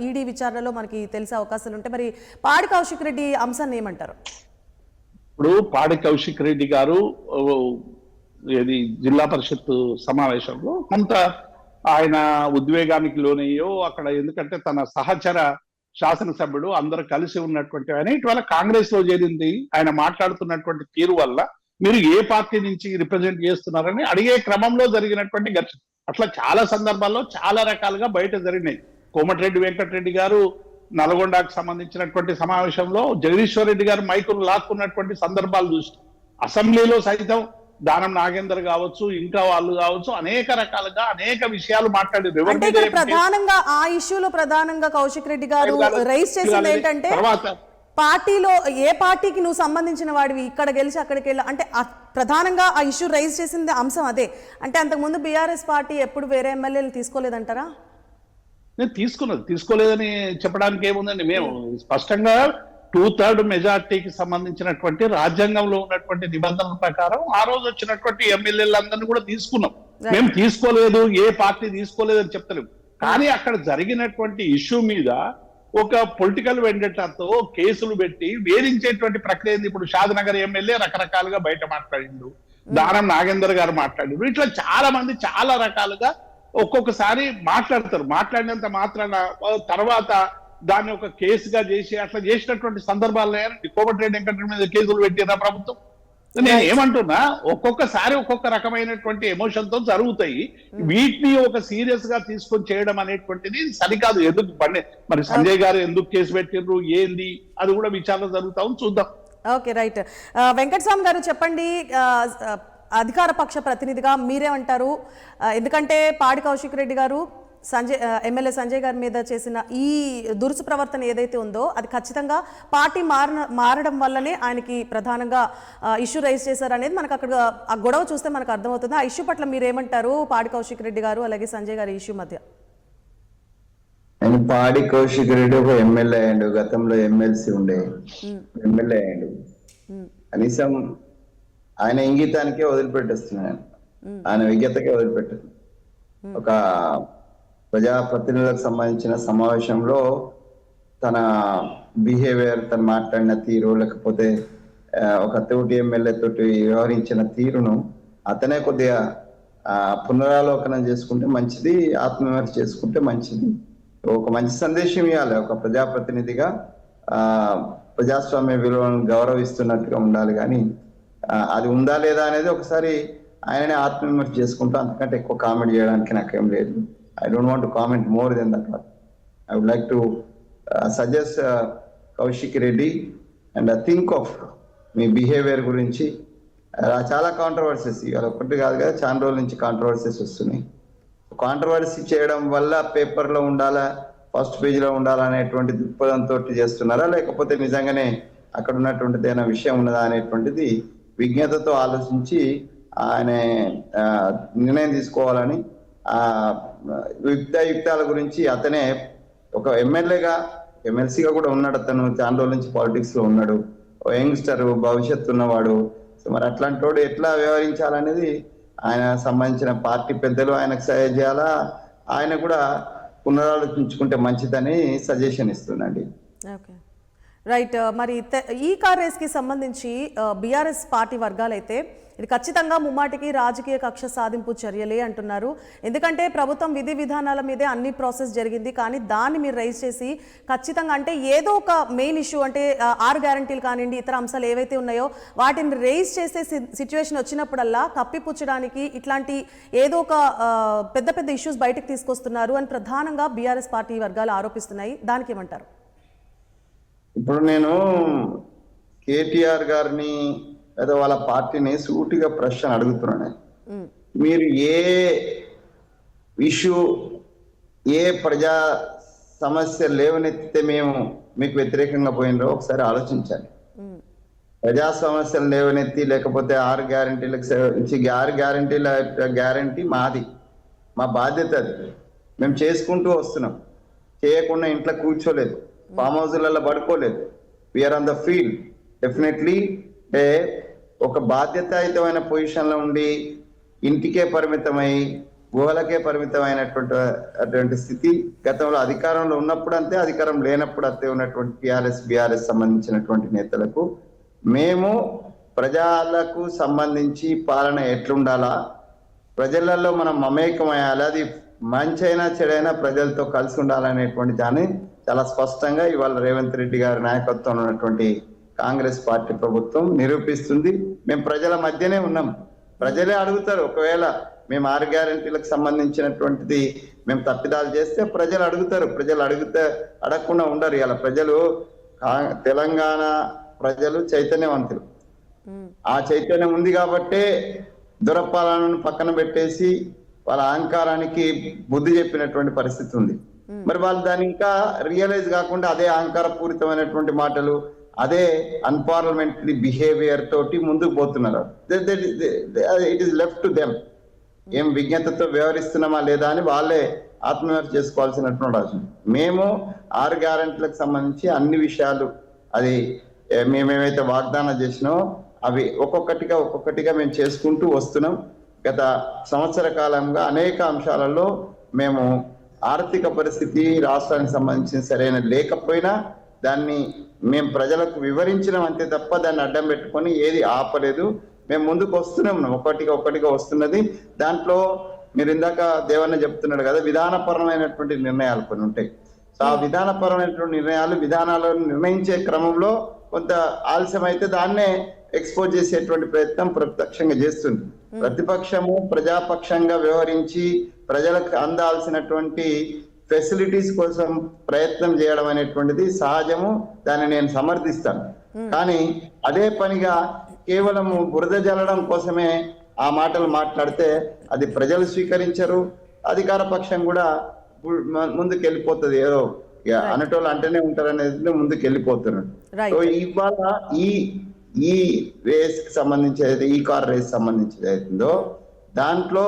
ఈడీ విచారణలో మనకి తెలిసే అవకాశాలు ఉంటాయి. మరి పాడి కౌశిక్ రెడ్డి అంశాన్ని ఏమంటారు? ఇప్పుడు పాడి కౌశిక్ రెడ్డి గారు జిల్లా పరిషత్ సమావేశంలో కొంత ఆయన ఉద్వేగానికి లోనయ్యో అక్కడ, ఎందుకంటే తన సహచర శాసనసభ్యుడు అందరూ కలిసి ఉన్నటువంటి ఆయన ఇటీవల కాంగ్రెస్ లో చేరింది, ఆయన మాట్లాడుతున్నటువంటి తీరు వల్ల మీరు ఏ పార్టీ నుంచి రిప్రజెంట్ చేస్తున్నారని అడిగే క్రమంలో జరిగినటువంటి ఘర్షణ. అట్లా చాలా సందర్భాల్లో చాలా రకాలుగా బయట జరిగినాయి. కోమటిరెడ్డి వెంకటరెడ్డి గారు నల్గొండకు సంబంధించినటువంటి సమావేశంలో జగదీశ్వర్ రెడ్డి గారు మైకును లాక్కున్నటువంటి సందర్భాలు చూసి, అసెంబ్లీలో సైతం దానం నాగేందర్ కావచ్చు, ఇంకా వాళ్ళు కావచ్చు, అనేక రకాలుగా అనేక విషయాలు మాట్లాడారు. అంటే ఇక్కడ ప్రధానంగా ఆ ఇష్యూలో ప్రధానంగా కౌశిక్ రెడ్డి గారు రైజ్ చేసింది ఏంటంటే తర్వాత పార్టీలో ఏ పార్టీకి నువ్వు సంబంధించిన వాడివి, ఇక్కడ గెలిచి అక్కడికి వెళ్ళి అంటే ప్రధానంగా ఆ ఇష్యూ రైజ్ చేసింది అంశం అదే. అంటే అంతకుముందు బీఆర్ఎస్ పార్టీ ఎప్పుడు వేరే ఎమ్మెల్యేలు తీసుకోలేదంటారా? నేను తీసుకోలేదని చెప్పడానికి ఏముందండి. మేము స్పష్టంగా 2/3 మెజార్టీకి సంబంధించినటువంటి రాజ్యాంగంలో ఉన్నటువంటి నిబంధనల ప్రకారం ఆ రోజు వచ్చినటువంటి ఎమ్మెల్యేలందరినీ కూడా తీసుకున్నాం. మేము తీసుకోలేదు, ఏ పార్టీ తీసుకోలేదు అని చెప్తలేము. కానీ అక్కడ జరిగినటువంటి ఇష్యూ మీద ఒక పొలిటికల్ వెండెటాతో కేసులు పెట్టి వేధించేటువంటి ప్రక్రియ. ఇప్పుడు షాద్నగర్ ఎమ్మెల్యే రకరకాలుగా బయట మాట్లాడిండు, దానం నాగేందర్ గారు మాట్లాడిండు, ఇట్లా చాలా మంది చాలా రకాలుగా ఒక్కొక్కసారి మాట్లాడతారు. మాట్లాడినంత మాత్రాన తర్వాత దాన్ని ఒక కేసుగా చేసి అట్లా చేసినటువంటి సందర్భాలు కోమటిరెడ్డి వెంకటరెడ్డి మీద కేసులు పెట్టిన ప్రభుత్వం. నేను ఏమంటున్నా, ఒక్కొక్కసారి ఒక్కొక్క రకమైనటువంటి ఎమోషన్ తో జరుగుతాయి. వీటిని ఒక సీరియస్ గా తీసుకొని చేయడం అనేటువంటిది సరికాదు. ఎందుకు మరి సంజయ్ గారు ఎందుకు కేసు పెట్టిండ్రు, ఏంది, అది కూడా విచారణ జరుగుతా ఉంది, చూద్దాం. Okay, right. వెంకటస్వామి గారు చెప్పండి, అధికార పక్ష ప్రతినిధిగా మీరేమంటారు? ఎందుకంటే పాడి కౌశిక్ రెడ్డి గారు ఎమ్మెల్యే సంజయ్ గారి మీద చేసిన ఈ దురుసు ప్రవర్తన ఏదైతే ఉందో అది ఖచ్చితంగా పార్టీ మారడం వల్లనే ఆయనకి ప్రధానంగా ఇష్యూ రైజ్ చేశారు అనేది మనకు అక్కడ ఆ గొడవ చూస్తే మనకు అర్థమవుతుంది. ఆ ఇష్యూ పట్ల మీరేమంటారు? పాడి కౌశిక్ రెడ్డి గారు అలాగే సంజయ్ గారి ఇష్యూ మధ్య. పాడి కౌశిక్ రెడ్డి ఒక ఎమ్మెల్యే అయ్యాడు, గతంలో ఎమ్మెల్సీ ఉండే ఎమ్మెల్యే అయ్యాడు. కనీసం ఆయన ఇంగితానికే వదిలిపెట్టేస్తున్నాను, ఆయన విజ్ఞతకే వదిలిపెట్టారు. ఒక ప్రజాప్రతినిధులకు సంబంధించిన సమావేశంలో తన బిహేవియర్, తను మాట్లాడిన తీరు, లేకపోతే ఒక తోటి ఎమ్మెల్యే తోటి వ్యవహరించిన తీరును అతనే కొద్దిగా పునరాలోకనం చేసుకుంటే మంచిది, ఆత్మవిమర్శ చేసుకుంటే మంచిది. ఒక మంచి సందేశం ఇవ్వాలి. ఒక ప్రజాప్రతినిధిగా ప్రజాస్వామ్య విలువలను గౌరవిస్తున్నట్టుగా ఉండాలి. కానీ అది ఉందా లేదా అనేది ఒకసారి ఆయననే ఆత్మవిమర్శ చేసుకుంటూ, అంతకంటే ఎక్కువ కామెంట్ చేయడానికి నాకేం లేదు. I don't want to comment more than that one. I would like to suggest Kaushik Reddy and think of me behaviour గురించి. చాలా కాంట్రవర్సీస్ ఇవాళ ఒకటి కాదు కదా, చాలా రోజుల నుంచి కాంట్రవర్సీస్ వస్తున్నాయి. కాంట్రవర్సీ చేయడం వల్ల పేపర్లో ఉండాలా, ఫస్ట్ పేజీలో ఉండాలా అనేటువంటి దృక్పథంతో చేస్తున్నారా, లేకపోతే నిజంగానే అక్కడ ఉన్నటువంటిది ఏదైనా విషయం ఉన్నదా అనేటువంటిది విజ్ఞతతో ఆలోచించి ఆయన నిర్ణయం తీసుకోవాలని. యుక్తాల గురించి అతనే ఒక ఎమ్మెల్యేగా, ఎమ్మెల్సీగా కూడా ఉన్నాడు. అతను చాలా రోజుల నుంచి పాలిటిక్స్ లో ఉన్నాడు, యంగ్స్టర్, భవిష్యత్తు ఉన్నవాడు. సో మరి అట్లాంటి వాడు ఎట్లా వ్యవహరించాలనేది ఆయన సంబంధించిన పార్టీ పెద్దలు ఆయనకు సహాయం చేయాలా, ఆయన కూడా పునరాలోచించుకుంటే మంచిదని సజెషన్ ఇస్తున్నాండి. Okay, right. మరి ఈ కార్ రేస్కి సంబంధించి బీఆర్ఎస్ పార్టీ వర్గాలైతే ఇది ఖచ్చితంగా ముమ్మాటికి రాజకీయ కక్ష సాధింపు చర్యలే అంటున్నారు. ఎందుకంటే ప్రభుత్వం విధి విధానాల మీదే అన్ని ప్రాసెస్ జరిగింది, కానీ దాన్ని మీరు రైజ్ చేసి ఖచ్చితంగా అంటే ఏదో ఒక మెయిన్ ఇష్యూ అంటే 6 గ్యారంటీలు కానివ్వండి, ఇతర అంశాలు ఏవైతే ఉన్నాయో వాటిని రైజ్ చేసే సిచ్యువేషన్ వచ్చినప్పుడల్లా కప్పిపుచ్చడానికి ఇట్లాంటి ఏదో ఒక పెద్ద పెద్ద ఇష్యూస్ బయటకు తీసుకొస్తున్నారు అని ప్రధానంగా బీఆర్ఎస్ పార్టీ వర్గాలు ఆరోపిస్తున్నాయి. దానికి ఏమంటారు? ఇప్పుడు నేను కేటీఆర్ గారిని లేదా వాళ్ళ పార్టీని సూటిగా ప్రశ్న అడుగుతున్నాను. మీరు ఏ ఇష్యూ, ఏ ప్రజా సమస్య లేవనెత్తితే మేము మీకు వ్యతిరేకంగా పోయినరో ఒకసారి ఆలోచించాలి. ప్రజా సమస్యలు లేవనెత్తి లేకపోతే 6 గ్యారంటీలకు 6 గ్యారంటీల గ్యారంటీ మాది, మా బాధ్యత అది. మేము చేసుకుంటూ వస్తున్నాం, చేయకుండా ఇంట్లో కూర్చోలేదు, ఫామ్ హౌస్లలో పడుకోలేదు. We are on the field. Definitely ఒక బాధ్యతాయుతమైన పొజిషన్లో ఉండి ఇంటికే పరిమితమై గుహలకే పరిమితమైనటువంటి స్థితి గతంలో అధికారంలో ఉన్నప్పుడు అంతే, అధికారం లేనప్పుడు అంతే ఉన్నటువంటి బీఆర్ఎస్ సంబంధించినటువంటి నేతలకు మేము ప్రజలకు సంబంధించి పాలన ఎట్లుండాలా, ప్రజలలో మనం మమేకమయ్యాలి, అది మంచైనా చెడైనా ప్రజలతో కలిసి ఉండాలనేటువంటి దాన్ని చాలా స్పష్టంగా ఇవాళ రేవంత్ రెడ్డి గారి నాయకత్వంలో ఉన్నటువంటి కాంగ్రెస్ పార్టీ ప్రభుత్వం నిరూపిస్తుంది. మేము ప్రజల మధ్యనే ఉన్నాం. ప్రజలే అడుగుతారు. ఒకవేళ మేము 6 గ్యారంటీలకు సంబంధించినటువంటిది మేము తప్పిదాలు చేస్తే ప్రజలు అడుగుతారు. ప్రజలు అడగకుండా ఉండరు. ఇలా ప్రజలు, తెలంగాణ ప్రజలు చైతన్యవంతులు. ఆ చైతన్యం ఉంది కాబట్టే దొరపాలనను పక్కన పెట్టేసి వాళ్ళ అహంకారానికి బుద్ధి చెప్పినటువంటి పరిస్థితి ఉంది. మరి వాళ్ళు దాన్ని ఇంకా రియలైజ్ కాకుండా అదే అహంకార పూరితమైనటువంటి మాటలు, అదే అన్పార్లమెంటరీ బిహేవియర్ తోటి ముందుకు పోతున్నారు. It is left to them. ఏం విజ్ఞతతో వ్యవహరిస్తున్నామా లేదా అని వాళ్ళే ఆత్మవిమర్శ చేసుకోవాల్సినటువంటి అవసరం. మేము 6 గ్యారెంటీలకు సంబంధించి అన్ని విషయాలు అది మేమేమైతే వాగ్దానం చేసినామో అవి ఒక్కొక్కటిగా మేము చేసుకుంటూ వస్తున్నాం. గత సంవత్సర కాలంగా అనేక అంశాలలో మేము ఆర్థిక పరిస్థితి రాష్ట్రానికి సంబంధించిన సరైన లేకపోయినా దాన్ని మేము ప్రజలకు వివరించడం అంతే తప్ప దాన్ని అడ్డం పెట్టుకొని ఏది ఆపలేదు. మేము ముందుకు వస్తున్నాం, ఒక్కటిగా వస్తున్నది. దాంట్లో మీరు ఇందాక దేవన్న చెప్తున్నాడు కదా, విధానపరమైనటువంటి నిర్ణయాలు కొన్ని ఉంటాయి. సో ఆ విధానపరమైనటువంటి విధానాలను నిర్ణయించే క్రమంలో కొంత ఆలస్యం అయితే దాన్నే ఎక్స్పోజ్ చేసేటువంటి ప్రయత్నం ప్రత్యక్షంగా చేస్తుంది. ప్రతిపక్షము ప్రజాపక్షంగా వ్యవహరించి ప్రజలకు అందాల్సినటువంటి ఫెసిలిటీస్ కోసం ప్రయత్నం చేయడం అనేటువంటిది సహజము, దాన్ని నేను సమర్థిస్తాను. కానీ అదే పనిగా కేవలము బురద జల్లడం కోసమే ఆ మాటలు మాట్లాడితే అది ప్రజలు స్వీకరించరు, అధికార పక్షం కూడా ముందుకు వెళ్ళిపోతుంది. ఏదో అనటోళ్ళు అంటేనే ఉంటారనేది ముందుకు వెళ్ళిపోతున్నారు. సో ఇవాళ ఈ రేస్ కి సంబంధించి ఈ కార్ రేస్ సంబంధించి అవుతుందో దాంట్లో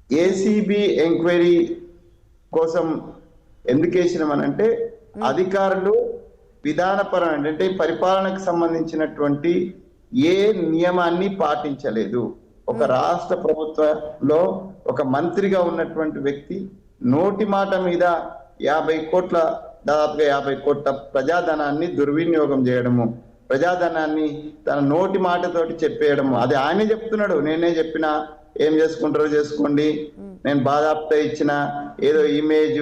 ఏసీబీ ఎంక్వైరీ కోసం ఎందుకు వేసినామనంటే అధికారులు విధానపరమైన అంటే పరిపాలనకు సంబంధించినటువంటి ఏ నియమాన్ని పాటించలేదు. ఒక రాష్ట్ర ప్రభుత్వంలో ఒక మంత్రిగా ఉన్నటువంటి వ్యక్తి నోటి మాట మీద దాదాపుగా 50 కోట్ల ప్రజాధనాన్ని దుర్వినియోగం చేయడము, ప్రజాధనాన్ని తన నోటి మాటతోటి చెప్పేయడము. అది ఆయనే చెప్తున్నాడు, నేనే చెప్పిన, ఏం చేసుకుంటారో చేసుకోండి, నేను బాధాప్త ఇచ్చిన ఏదో ఇమేజ్.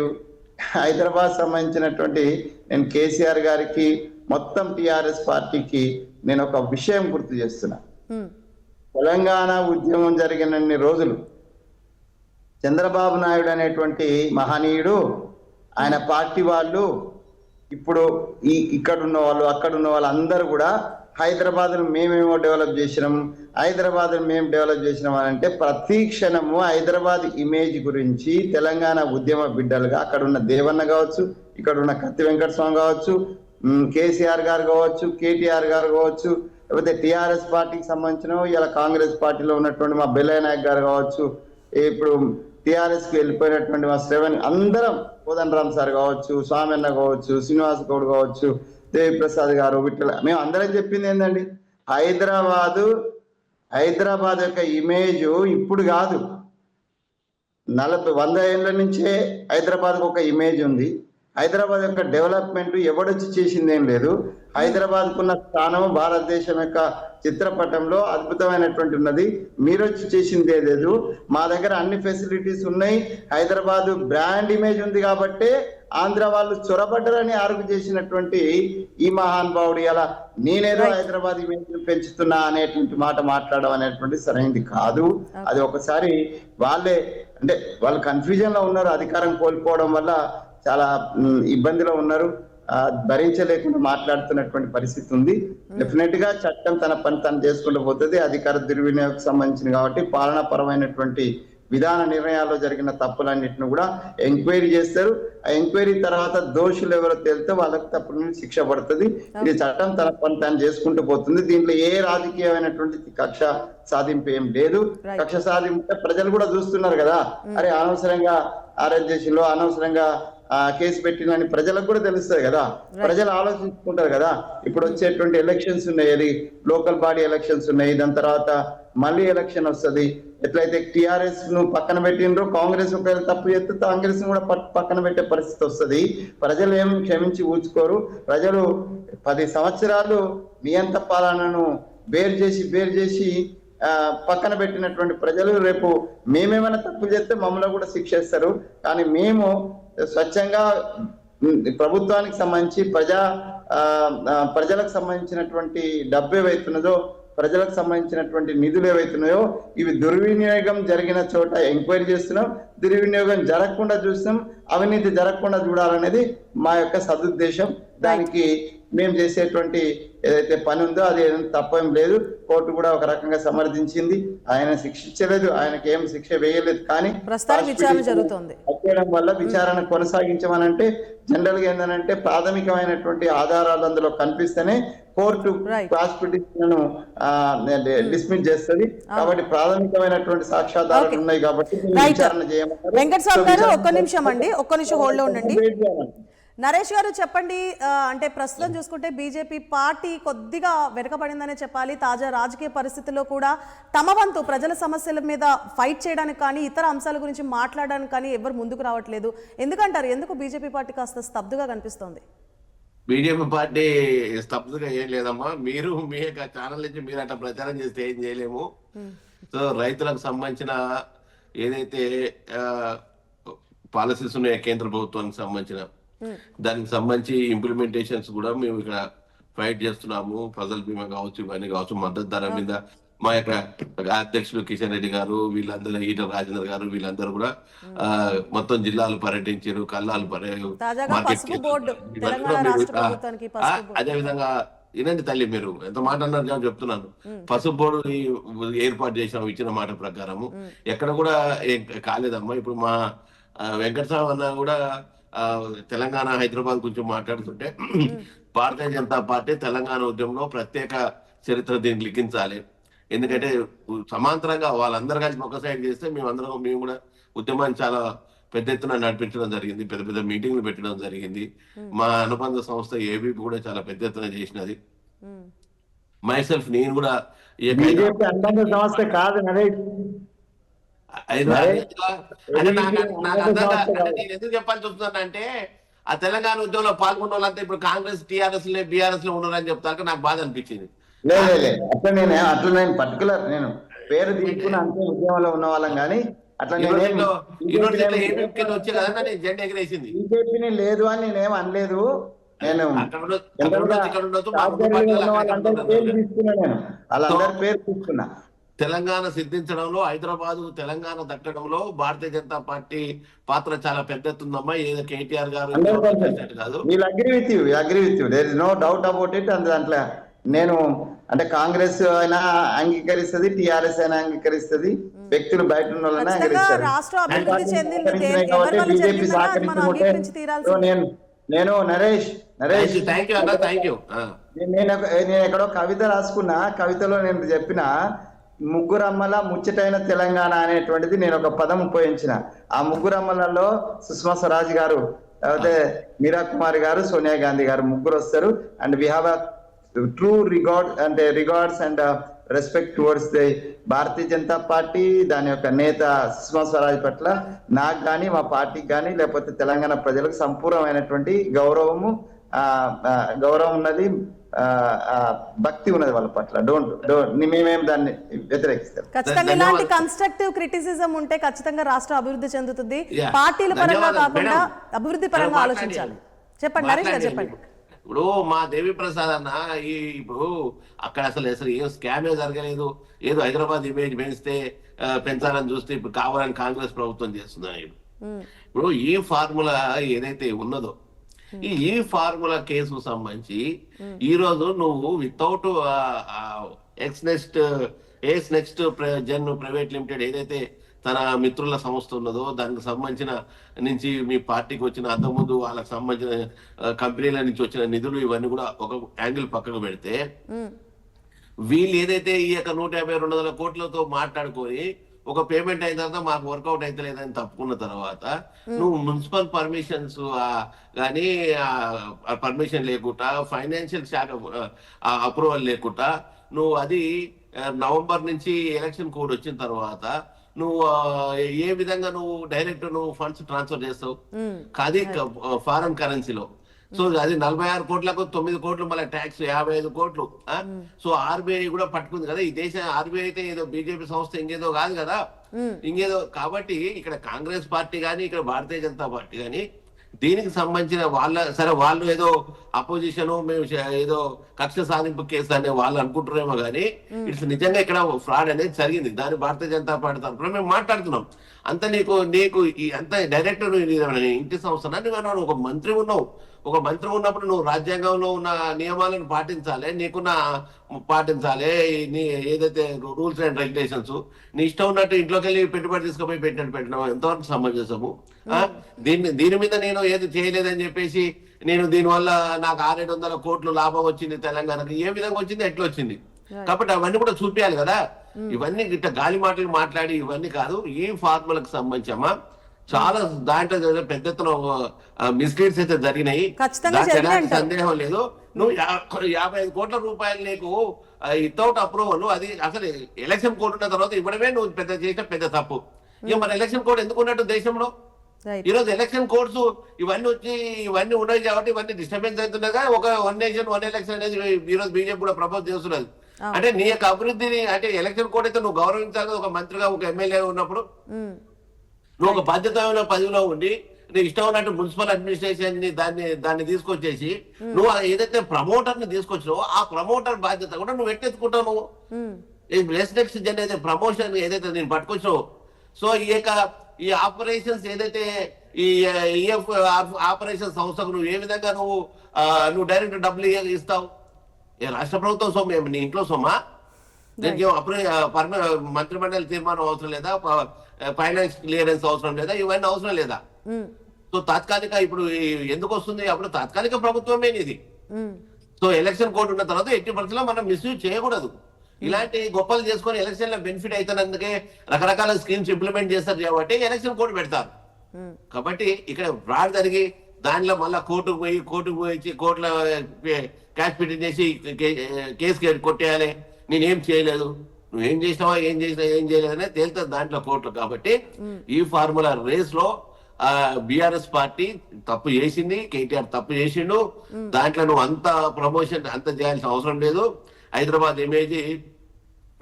హైదరాబాద్ సంబంధించినటువంటి నేను కేసీఆర్ గారికి మొత్తం టిఆర్ఎస్ పార్టీకి నేను ఒక విషయం గుర్తు చేస్తున్నా. తెలంగాణ ఉద్యమం జరిగినన్ని రోజులు చంద్రబాబు నాయుడు అనేటువంటి మహనీయుడు, ఆయన పార్టీ వాళ్ళు, ఇప్పుడు ఇక్కడున్న వాళ్ళు అక్కడున్న వాళ్ళు అందరూ కూడా హైదరాబాద్ మేమేమో డెవలప్ చేసినాం, హైదరాబాద్ మేము డెవలప్ చేసినాం అని అంటే ప్రతి క్షణము హైదరాబాద్ ఇమేజ్ గురించి తెలంగాణ ఉద్యమ బిడ్డలుగా అక్కడ ఉన్న దేవన్న కావచ్చు, ఇక్కడ ఉన్న కత్తి వెంకటస్వామి కావచ్చు, కేసీఆర్ గారు కావచ్చు, కేటీఆర్ గారు కావచ్చు, లేకపోతే టిఆర్ఎస్ పార్టీకి సంబంధించిన ఇలా కాంగ్రెస్ పార్టీలో ఉన్నటువంటి మా బెల్లయ్య నాయక్ గారు కావచ్చు, ఇప్పుడు టిఆర్ఎస్ కి వెళ్ళిపోయినటువంటి మా శ్రవణ్, అందరం కోదండరామ్ సార్ కావచ్చు, స్వామన్న కావచ్చు, శ్రీనివాస్ గౌడ్ కావచ్చు, దేవిప్రసాద్ గారు, విఠల, మేము అందరం చెప్పింది ఏంటండి, హైదరాబాద్ యొక్క ఇమేజ్ ఇప్పుడు కాదు, 100 ఏళ్ల నుంచే హైదరాబాద్ ఒక ఇమేజ్ ఉంది. హైదరాబాద్ యొక్క డెవలప్మెంట్ ఎవడొచ్చి చేసింది ఏం లేదు. హైదరాబాద్ కున్న స్థానం భారతదేశం యొక్క చిత్రపటంలో అద్భుతమైనటువంటి ఉన్నది. మీరొచ్చి చేసిందే లేదు. మా దగ్గర అన్ని ఫెసిలిటీస్ ఉన్నాయి. హైదరాబాద్ బ్రాండ్ ఇమేజ్ ఉంది కాబట్టి ఆంధ్ర వాళ్ళు చొరబడ్డరని ఆరోగ్య చేసినటువంటి ఈ మహానుభావుడు అలా నేనేదో హైదరాబాద్ ఇమేజ్ పెంచుతున్నా అనేటువంటి మాట మాట్లాడడం అనేటువంటి సరైనది కాదు. అది ఒకసారి వాళ్ళే అంటే వాళ్ళు కన్ఫ్యూజన్ లో ఉన్నారు, అధికారం కోల్పోవడం వల్ల చాలా ఇబ్బందిలో ఉన్నారు, భరించలేకుండా మాట్లాడుతున్నటువంటి పరిస్థితి ఉంది. డెఫినెట్ గా చట్టం తన పని తను చేసుకుంటూ పోతుంది. అధికార దుర్వినియోగం సంబంధించింది కాబట్టి పాలనా పరమైనటువంటి విధాన నిర్ణయాల్లో జరిగిన తప్పులన్నింటిని కూడా ఎంక్వైరీ చేస్తారు. ఆ ఎంక్వైరీ తర్వాత దోషులు ఎవరో తేలితే వాళ్ళకి తప్పుల నుంచి శిక్ష పడుతుంది. ఇది చట్టం తన పని తాను చేసుకుంటూ పోతుంది. దీంట్లో ఏ రాజకీయమైనటువంటి కక్ష సాధింపు ఏం లేదు. కక్ష సాధింపు ప్రజలు కూడా చూస్తున్నారు కదా, అరే అనవసరంగా ఆర్ఎస్లో అనవసరంగా కేసు పెట్టినని ప్రజలకు కూడా తెలుస్తుంది కదా, ప్రజలు ఆలోచించుకుంటారు కదా. ఇప్పుడు వచ్చేటువంటి ఎలక్షన్స్ ఉన్నాయి, అది లోకల్ బాడీ ఎలక్షన్స్ ఉన్నాయి, దాని తర్వాత మళ్ళీ ఎలక్షన్ వస్తుంది. ఎట్లయితే టిఆర్ఎస్ ను పక్కన పెట్టినరో కాంగ్రెస్ ఒకవేళ తప్పు చేస్తే కాంగ్రెస్ ను కూడా పక్కన పెట్టే పరిస్థితి వస్తుంది. ప్రజలు ఏం క్షమించి ఊచుకోరు. ప్రజలు 10 సంవత్సరాలు నియంత పాలనను బేర్ చేసి పక్కన పెట్టినటువంటి ప్రజలు రేపు మేమేమైనా తప్పు చేస్తే మమ్మల్ని కూడా శిక్షిస్తారు. కానీ మేము స్వచ్ఛంగా ప్రభుత్వానికి సంబంధించి ప్రజలకు సంబంధించినటువంటి డబ్బు ఏవైతున్నదో, ప్రజలకు సంబంధించినటువంటి నిధులు ఏవైతున్నాయో ఇవి దుర్వినియోగం జరిగిన చోట ఎంక్వైరీ చేస్తున్నాం. దుర్వినియోగం జరగకుండా చూస్తున్నాం. అవినీతి జరగకుండా చూడాలనేది మా యొక్క సదుద్దేశం. దానికి మేము చేసేటువంటి ఏదైతే పని ఉందో అది తప్పేం లేదు. కోర్టు కూడా ఒక రకంగా సమర్థించింది. ఆయన శిక్షించలేదు, ఆయనకి ఏం శిక్ష వేయలేదు. కానీ ప్రస్తుతానికి విచారణ జరుగుతోంది చేయడం వల్ల విచారణ కొనసాగించమనంటే జనరల్ గా ఏంటంటే ప్రాథమికమైనటువంటి ఆధారాలు అందులో కనిపిస్తేనే కోర్టు క్రాస్ పిటిషన్ డిస్మిస్ చేస్తుంది. కాబట్టి ప్రాథమికమైనటువంటి సాక్ష్యాధారాలు ఉన్నాయి కాబట్టి విచారణ చేయమన్నారు. వెంకటస్వామి గారు ఒక్క నిమిషం అండి, ఒక్క నిమిషం హోల్డ్ లో ఉండండి. నరేష్ గారు చెప్పండి, అంటే ప్రస్తుతం చూసుకుంటే బీజేపీ పార్టీ కొద్దిగా వెనకబడిందనే చెప్పాలి. తాజా రాజకీయ పరిస్థితుల్లో కూడా తమ వంతు ప్రజల సమస్యల మీద ఫైట్ చేయడానికి కానీ ఇతర అంశాల గురించి మాట్లాడడానికి కానీ ఎవరు ముందుకు రావట్లేదు. ఎందుకంటారు? ఎందుకు బీజేపీ పార్టీ కాస్త స్తబ్దుగా కనిపిస్తోంది? బీజేపీ పార్టీ స్తబ్దుగా ఏం లేదమ్మా. మీరు మీ యొక్క ఛానల్ నుంచి మీరు అట్లా ప్రచారం చేస్తే ఏం చేయలేము. సో రైతులకు సంబంధించిన ఏదైతే పాలసీస్ ఉన్నాయో కేంద్ర ప్రభుత్వానికి సంబంధించిన దానికి సంబంధించి ఇంప్లిమెంటేషన్స్ కూడా మేము ఇక్కడ ఫైట్ చేస్తున్నాము. ఫసల్ బీమా కావచ్చు, ఇవన్నీ కావచ్చు, మద్దతు ధర మీద మా యొక్క అధ్యక్షులు కిషన్ రెడ్డి గారు, వీళ్ళందరూ ఈటల రాజేందర్ గారు, వీళ్ళందరూ కూడా మొత్తం జిల్లాలు పర్యటించారు, కల్లాలు అదే విధంగా వినండి తల్లి, మీరు ఎంత మాట అన్నారు చెప్తున్నాను. పసుపు బోర్డు ఏర్పాటు చేసాము ఇచ్చిన మాట ప్రకారము. ఎక్కడ కూడా కాలేదమ్మా. ఇప్పుడు మా వెంకటస్వామి అన్న కూడా తెలంగాణ హైదరాబాద్ గురించి మాట్లాడుతుంటే భారతీయ జనతా పార్టీ తెలంగాణ ఉద్యమంలో ప్రత్యేక చరిత్ర దీనికి లిఖించాలి. ఎందుకంటే సమాంతరంగా వాళ్ళందరూ కలిసి ఒక సైడ్ చేస్తే మేము కూడా ఉద్యమాన్ని చాలా పెద్ద ఎత్తున నడిపించడం జరిగింది. పెద్ద పెద్ద మీటింగ్లు పెట్టడం జరిగింది. మా అనుబంధ సంస్థ ఏబీపీ కూడా చాలా పెద్ద ఎత్తున చేసినది. మైసెల్ఫ్ నేను కూడా సంస్థ కాదు నేను ఎందుకు చెప్పాల్సి వస్తుందంటే ఆ తెలంగాణ ఉద్యమంలో పాల్గొన్న వాళ్ళంతా ఇప్పుడు కాంగ్రెస్, టీఆర్ఎస్ బీఆర్ఎస్ లో ఉన్నారని చెప్తారు. నాకు బాధ అనిపించింది. అట్లా నేను పర్టికులర్ నేను పేరు తీసుకున్న అంతే ఉద్యమంలో ఉన్న వాళ్ళం కానీ అట్లా బీజేపీని లేదు అని నేనేం అనలేదు. నేను వాళ్ళందరి పేరు తీసుకున్నా. తెలంగాణ సిద్ధించడంలో, హైదరాబాద్ తెలంగాణ దక్కడంలో భారతీయ జనతా పార్టీ పాత్ర చాలా పెద్ద ఎత్తుందమ్మా. ఏదో కేటీఆర్ గారు కాదు. No doubt about it. దాంట్లో నేను అంటే కాంగ్రెస్ అయినా అంగీకరిస్తుంది, టిఆర్ఎస్ అయినా అంగీకరిస్తుంది, వ్యక్తులు బయట ఉన్న వాళ్ళని అంగీకరిస్తారు. బీజేపీ సహకరించుకుంటే నేను నరేష్ నేను ఎక్కడో కవిత రాసుకున్నా. కవితలో నేను చెప్పిన ముగ్గురమ్మల ముచ్చటైన తెలంగాణ అనేటువంటిది నేను ఒక పదం ఉపయోగించిన. ఆ ముగ్గురమ్మలలో సుష్మా స్వరాజ్ గారు, లేకపోతే మీరా కుమారి గారు, సోనియా గాంధీ గారు ముగ్గురు వస్తారు. And we have true regards and respect towards the Bharatiya Janata party, దాని యొక్క నేత సుష్మా స్వరాజ్ పట్ల నాకు కానీ మా పార్టీకి కానీ లేకపోతే తెలంగాణ ప్రజలకు సంపూర్ణమైనటువంటి గౌరవం ఉన్నది, భక్తి ఉన్నది వాళ్ళ పట్ల. మేమేం దాన్ని వ్యతిరేకిస్తాం. ఖచ్చితంగా ఇలాంటి కన్స్ట్రక్టివ్ క్రిటిసిజం ఉంటే ఖచ్చితంగా రాష్ట్రం అభివృద్ధి చెందుతుంది. పార్టీల పరంగా కాకుండా అభివృద్ధి పరంగా ఆలోచించాలి. చెప్పండి నరేష్ గారు, చెప్పండి. ఇప్పుడు మా దేవి ప్రసాద్ అన్న ఇప్పుడు అక్కడ అసలు ఏం స్కామే జరగలేదు. ఏదో హైదరాబాద్ ఇమేజ్ పెంచాలని చూస్తే ఇప్పుడు కావాలని కాంగ్రెస్ ప్రభుత్వం చేస్తుందని. ఇప్పుడు ఈ ఫార్ములా ఏదైతే ఉన్నదో ఈ ఫార్ములా కేసు సంబంధించి ఈ రోజు నువ్వు without next Jan private limited ఏదైతే తన మిత్రుల సంస్థ ఉన్నదో దానికి సంబంధించిన నుంచి మీ పార్టీకి వచ్చిన అంతకుముందు వాళ్ళకి సంబంధించిన కంపెనీల నుంచి వచ్చిన నిధులు ఇవన్నీ కూడా ఒక యాంగిల్ పక్కకు పెడితే వీళ్ళు ఏదైతే ఈ యొక్క 150-200 కోట్లతో మాట్లాడుకొని ఒక పేమెంట్ అయిన తర్వాత మాకు వర్కౌట్ అయితే లేదని తప్పుకున్న తర్వాత నువ్వు మున్సిపల్ పర్మిషన్స్ కానీ పర్మిషన్ లేకుండా, ఫైనాన్షియల్ శాఖ అప్రూవల్ లేకుండా నువ్వు అది నవంబర్ నుంచి ఎలక్షన్ కోడ్ వచ్చిన తర్వాత నువ్వు ఏ విధంగా నువ్వు డైరెక్ట్ ఫండ్స్ ట్రాన్స్ఫర్ చేస్తావు? అది ఫారెన్ కరెన్సీలో. సో అది 46 కోట్లకు 9 కోట్లు మళ్ళీ ట్యాక్స్ 55 కోట్లు. సో ఆర్బీఐ కూడా పట్టుకుంది కదా. ఈ దేశ ఆర్బీఐ అయితే ఏదో బీజేపీ సంస్థ ఇంకేదో కాదు కదా, ఇంకేదో. కాబట్టి ఇక్కడ కాంగ్రెస్ పార్టీ కానీ ఇక్కడ భారతీయ జనతా పార్టీ కానీ దీనికి సంబంధించిన వాళ్ళు ఏదో అపోజిషన్, మేము ఏదో కక్ష సాధింపు కేసు అనే వాళ్ళు అనుకుంటారేమో కానీ ఇట్స్ నిజంగా ఇక్కడ ఫ్రాడ్ అనేది జరిగింది. దాని భారతీయ జనతా పార్టీ తరఫున మేము మాట్లాడుతున్నాం. అంత నీకు అంత డైరెక్టర్ ఇంటి సంస్థ నువ్వు ఒక మంత్రి ఉన్నావు, ఒక మంత్రి ఉన్నప్పుడు నువ్వు రాజ్యాంగంలో ఉన్న నియమాలను పాటించాలి నీ ఏదైతే రూల్స్ అండ్ రెగ్యులేషన్స్ నీ ఇష్టం ఉన్నట్టు ఇంట్లోకి వెళ్ళి పెట్టుబడి తీసుకుపోయి పెట్టడం ఎంతవరకు సమంజసము? దీని మీద నేను ఏది చేయలేదని చెప్పేసి నేను దీనివల్ల నాకు 600-700 కోట్లు లాభం వచ్చింది తెలంగాణకి, ఏ విధంగా వచ్చింది, ఎట్లా వచ్చింది? కాబట్టి అవన్నీ కూడా చూపించాలి కదా. ఇవన్నీ ఇట్లా గాలి మాటలు మాట్లాడి ఇవన్నీ కాదు. ఈ ఫార్ములకు సంబంధించమ్మా చాలా దాంట్లో పెద్ద ఎత్తున మిస్లీడ్స్ అయితే జరిగినాయి, దాంట్లో ఎలాంటి సందేహం లేదు. నువ్వు 55 కోట్ల రూపాయలు నీకు వితౌట్ అప్రూవల్, అది అసలు ఎలక్షన్ కోడ్ ఉన్న తర్వాత ఇవ్వడమే నువ్వు చేసిన పెద్ద తప్పు. ఇక మన ఎలక్షన్ కోడ్ ఎందుకు ఉన్నట్టు దేశంలో? ఈరోజు ఎలక్షన్ కోడ్స్ ఇవన్నీ ఉన్నాయి కాబట్టి ఇవన్నీ డిస్టర్బెన్స్ అవుతున్నాయి. ఒక 1 నేషన్ 1 ఎలక్షన్ అనేది ఈరోజు బీజేపీ కూడా ప్రపోజ్ చేస్తున్నది. అంటే నీ యొక్క అభివృద్ధిని, అంటే ఎలక్షన్ కోడ్ అయితే నువ్వు గౌరవించాలి. ఒక మంత్రిగా, ఒక ఎమ్మెల్యే ఉన్నప్పుడు నువ్వు ఒక బాధ్యతమైన పదవిలో ఉండి నీ ఇష్టం ఉన్నట్టు మున్సిపల్ అడ్మినిస్ట్రేషన్ ని దాన్ని తీసుకొచ్చేసి నువ్వు ఏదైతే ప్రమోటర్ ని తీసుకొచ్చినావో ఆ ప్రమోటర్ బాధ్యత కూడా నువ్వు ఎట్టెత్తుకుంటావు. నువ్వు నెక్స్ట్ జన్ అయితే ప్రమోషన్ ఏదైతే నేను పట్టుకొచ్చినావు. సో ఈ ఆపరేషన్స్ ఏదైతే ఈ ఈఎఫ్ ఆపరేషన్ సంస్థకు నువ్వు ఏ విధంగా నువ్వు డైరెక్ట్ డబ్బులు ఇస్తావు? ఏ రాష్ట్ర ప్రభుత్వం సొమ్ము, నీ ఇంట్లో సొమ్మా? దీనికి మంత్రిమండలి తీర్మానం అవసరం లేదా? ఫైనాన్స్ క్లియరెన్స్ అవసరం లేదా? ఇవన్నీ అవసరం లేదా? సో తాత్కాలిక ఇప్పుడు ఎందుకు వస్తుంది? అప్పుడు తాత్కాలిక ప్రభుత్వమే ఇది. సో ఎలక్షన్ కోడ్ ఉన్న తర్వాత 80% మనం మిస్యూజ్ చేయకూడదు. ఇలాంటి గొప్పలు చేసుకొని ఎలక్షన్ లో బెనిఫిట్ అవుతున్నందుకే రకరకాల స్కీమ్స్ ఇంప్లిమెంట్ చేస్తారు కాబట్టి ఎలక్షన్ కోడ్ పెడతారు. కాబట్టి ఇక్కడ ఫ్రాడ్ జరిగి దానిలో మళ్ళీ కోర్టుకు పోయి కోర్టులో క్యాష్ పిటిషన్ చేసి కేసు కొట్టేయాలి. నేనేం చేయలేదు, నువ్వేం చేసినావా, ఏం చేయలేదనే తేలుతుంది దాంట్లో కోర్టులు. కాబట్టి ఈ ఫార్ములా రేస్ లో బిఆర్ఎస్ పార్టీ తప్పు చేసింది, కేటీఆర్ తప్పు చేసిండు. దాంట్లో నువ్వు అంత ప్రమోషన్ అంత చేయాల్సిన అవసరం లేదు. హైదరాబాద్ ఇమేజ్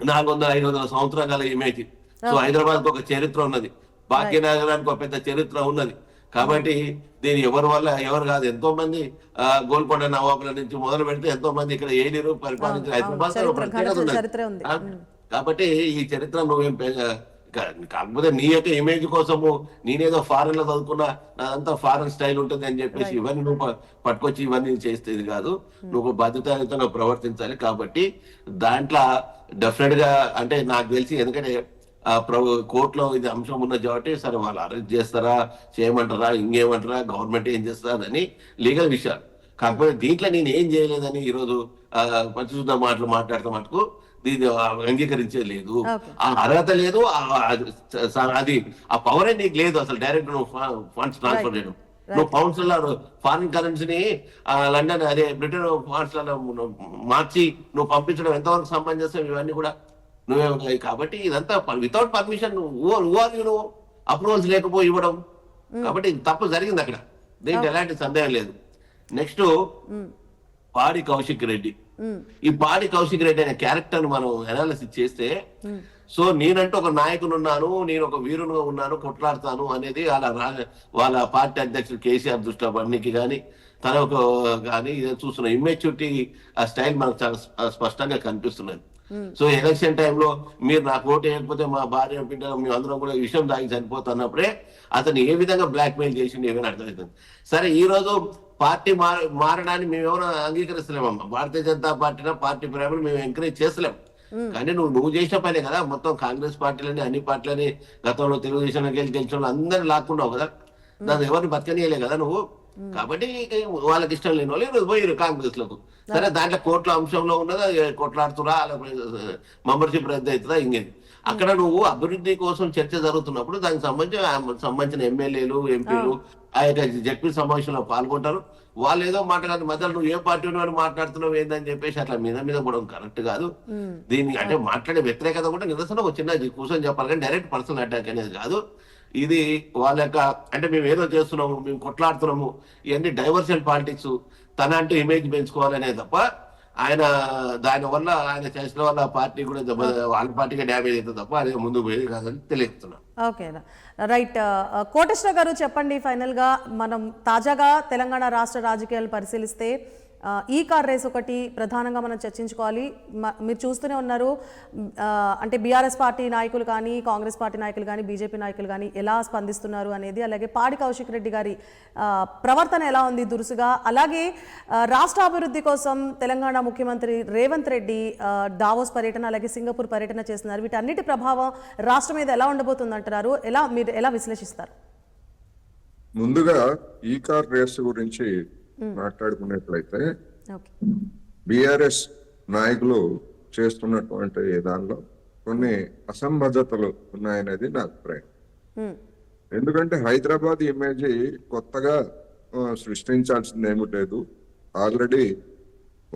400-500 సంవత్సరాల ఇమేజ్. సో హైదరాబాద్ ఒక చరిత్ర ఉన్నది, భాగ్యనగరానికి ఒక పెద్ద చరిత్ర ఉన్నది. కాబట్టి దీని ఎవరు కాదు, ఎంతో మంది గోల్కొండ నవాబుల నుంచి మొదలు పెడితే ఎంతో మంది ఇక్కడ ఏలిరు పరిపాలించిన హైదరాబాద్ ప్రత్యేకత ఉన్నది. కాబట్టి ఈ చరిత్ర నువ్వేం కాకపోతే నీ యొక్క ఇమేజ్ కోసము నేనేదో ఫారెన్ లో చదువుకున్నా, నాదంతా ఫారెన్ స్టైల్ ఉంటుంది అని చెప్పేసి ఇవన్నీ నువ్వు పట్టుకొచ్చి ఇవన్నీ చేస్తేది కాదు. నువ్వు బాధ్యతాయుతంగా ప్రవర్తించాలి. కాబట్టి దాంట్లో డెఫినెట్ గా అంటే నాకు తెలిసి, ఎందుకంటే కోర్టులో ఇది అంశం ఉన్నది కాబట్టి సరే వాళ్ళు అరెస్ట్ చేస్తారా, చేయమంటారా, ఇంకేమంటారా, గవర్నమెంట్ ఏం చేస్తారా అని లీగల్ విషయాలు. కాకపోతే దీంట్లో నేను ఏం చేయలేదని ఈరోజు పంచశుద్ధ మాటలు మాట్లాడతా మటుకు దీన్ని అంగీకరించేది లేదు. ఆ అర్హత లేదు, అది ఆ పవరే నీకు లేదు. అసలు డైరెక్ట్ నువ్వు ఫండ్స్ ట్రాన్స్ఫర్ చేయడం, నువ్వు పౌండ్స్ ఫారిన్ కరెన్సీని లండన్ అదే బ్రిటన్ ఫండ్స్ మార్చి నువ్వు పంపించడం ఎంతవరకు సమంజసం? ఇవన్నీ కూడా నువ్వే ఉన్నాయి. కాబట్టి ఇదంతా వితౌట్ పర్మిషన్ నువ్వు అప్రూవల్స్ లేకపోయి ఇవ్వడం. కాబట్టి తప్పు జరిగింది అక్కడ, దీంట్లో ఎలాంటి సందేహం లేదు. నెక్స్ట్ పాడి కౌశిక్ రెడ్డి. ఈ పాడి కౌశిక్ రెడ్డి అనే క్యారెక్టర్ మనం అనాలిసిస్ చేస్తే, సో నేనంటూ ఒక నాయకుని ఉన్నాను, నేను ఒక వీరునుగా ఉన్నాను, కొట్లాడతాను అనేది వాళ్ళ పార్టీ అధ్యక్షుడు కేసీఆర్ దృష్టిలో బండికి కానీ తనకు కానీ చూస్తున్న ఇమ్మెచ్యూరిటీ ఆ స్టైల్ మనకు చాలా స్పష్టంగా కనిపిస్తున్నది. సో ఎలక్షన్ టైంలో మీరు నాకు ఓటు వేయకపోతే మా భార్య బిడ్డలు మేము అందరం కూడా విషయం దాగి చనిపోతున్నప్పుడే అతను ఏ విధంగా బ్లాక్ మెయిల్ చేసిండు ఏమైనా అర్థమవుతుంది. సరే ఈ రోజు పార్టీ మారడాన్ని మేము ఎవరు అంగీకరిస్తలేమమ్మా. భారతీయ జనతా పార్టీ ప్రేమను మేము ఎంకరేజ్ చేస్తలేము. కానీ నువ్వు చేసిన పనే కదా. మొత్తం కాంగ్రెస్ పార్టీలని అన్ని పార్టీలని గతంలో తెలుగుదేశంలోకి వెళ్ళి గెలిచిన వాళ్ళు అందరినీ లాక్కున్నావు కదా, దాన్ని ఎవరిని బతకనీయలే కదా నువ్వు. కాబట్టి వాళ్ళకి ఇష్టం లేని వాళ్ళు ఈరోజు పోయారు కాంగ్రెస్ లకు. సరే దాంట్లో కోట్ల అంశంలో ఉన్నదా, కొట్లాడుతురా, మెంబర్షిప్ రద్దు అవుతుందా, ఇంకేది. అక్కడ నువ్వు అభివృద్ధి కోసం చర్చ జరుగుతున్నప్పుడు దానికి సంబంధించిన ఎమ్మెల్యేలు, ఎంపీలు ఆ యొక్క జడ్పీ సమావేశంలో పాల్గొంటారు. వాళ్ళు ఏదో మాట్లాడాలి మధ్యలో నువ్వు ఏ పార్టీ అని మాట్లాడుతున్నావు ఏందని చెప్పేసి అట్లా మీద కూడా కరెక్ట్ కాదు. దీన్ని అంటే మాట్లాడే వ్యతిరేకత కూడా నిరసన చిన్న కూర్చొని చెప్పాలి, కానీ డైరెక్ట్ పర్సనల్ అటాక్ అనేది కాదు. ఇది వాళ్ళ యొక్క అంటే మేము ఏదో చేస్తున్నాము, మేము కొట్లాడుతున్నాము, ఇవన్నీ డైవర్షన్ పాలిటిక్స్, తన అంటే ఇమేజ్ పెంచుకోవాలనే తప్ప ఆయన దానివల్ల ఆయన చేసిన వల్ల పార్టీ కూడా వాళ్ళ పార్టీగా డ్యామేజ్ అవుతుంది తప్ప అదే ముందుకు పోయేది కాదని తెలియజేస్తున్నాం. Okay right. కోటేశ్వర గారు చెప్పండి, ఫైనల్గా మనం తాజాగా తెలంగాణ రాష్ట్ర రాజకీయాలు పరిశీలిస్తే ఈ కార్ రేస్ ఒకటి ప్రధానంగా మనం చర్చించుకోవాలి. మీరు చూస్తూనే ఉన్నారు, అంటే బీఆర్ఎస్ పార్టీ నాయకులు కానీ, కాంగ్రెస్ పార్టీ నాయకులు కానీ, బీజేపీ నాయకులు కానీ ఎలా స్పందిస్తున్నారు అనేది, అలాగే పాడి కౌశిక్ రెడ్డి గారి ప్రవర్తన ఎలా ఉంది దురుసుగా. అలాగే రాష్ట్ర అభివృద్ధి కోసం తెలంగాణ ముఖ్యమంత్రి రేవంత్ రెడ్డి దావోస్ పర్యటన, అలాగే సింగపూర్ పర్యటన చేస్తున్నారు. వీటన్నిటి ప్రభావం రాష్ట్రం మీద ఎలా ఉండబోతుంది అంటున్నారు? మీరు ఎలా విశ్లేషిస్తారు? ముందుగా ఈ కార్ రేస్ గురించి మాట్లాడుకున్నట్లయితే బిఆర్ఎస్ నాయకులు చేస్తున్నటువంటి దానిలో కొన్ని అసంబద్ధతలు ఉన్నాయనేది నా అభిప్రాయం. ఎందుకంటే హైదరాబాద్ ఇమేజ్ కొత్తగా సృష్టించాల్సింది ఏమీ లేదు. Already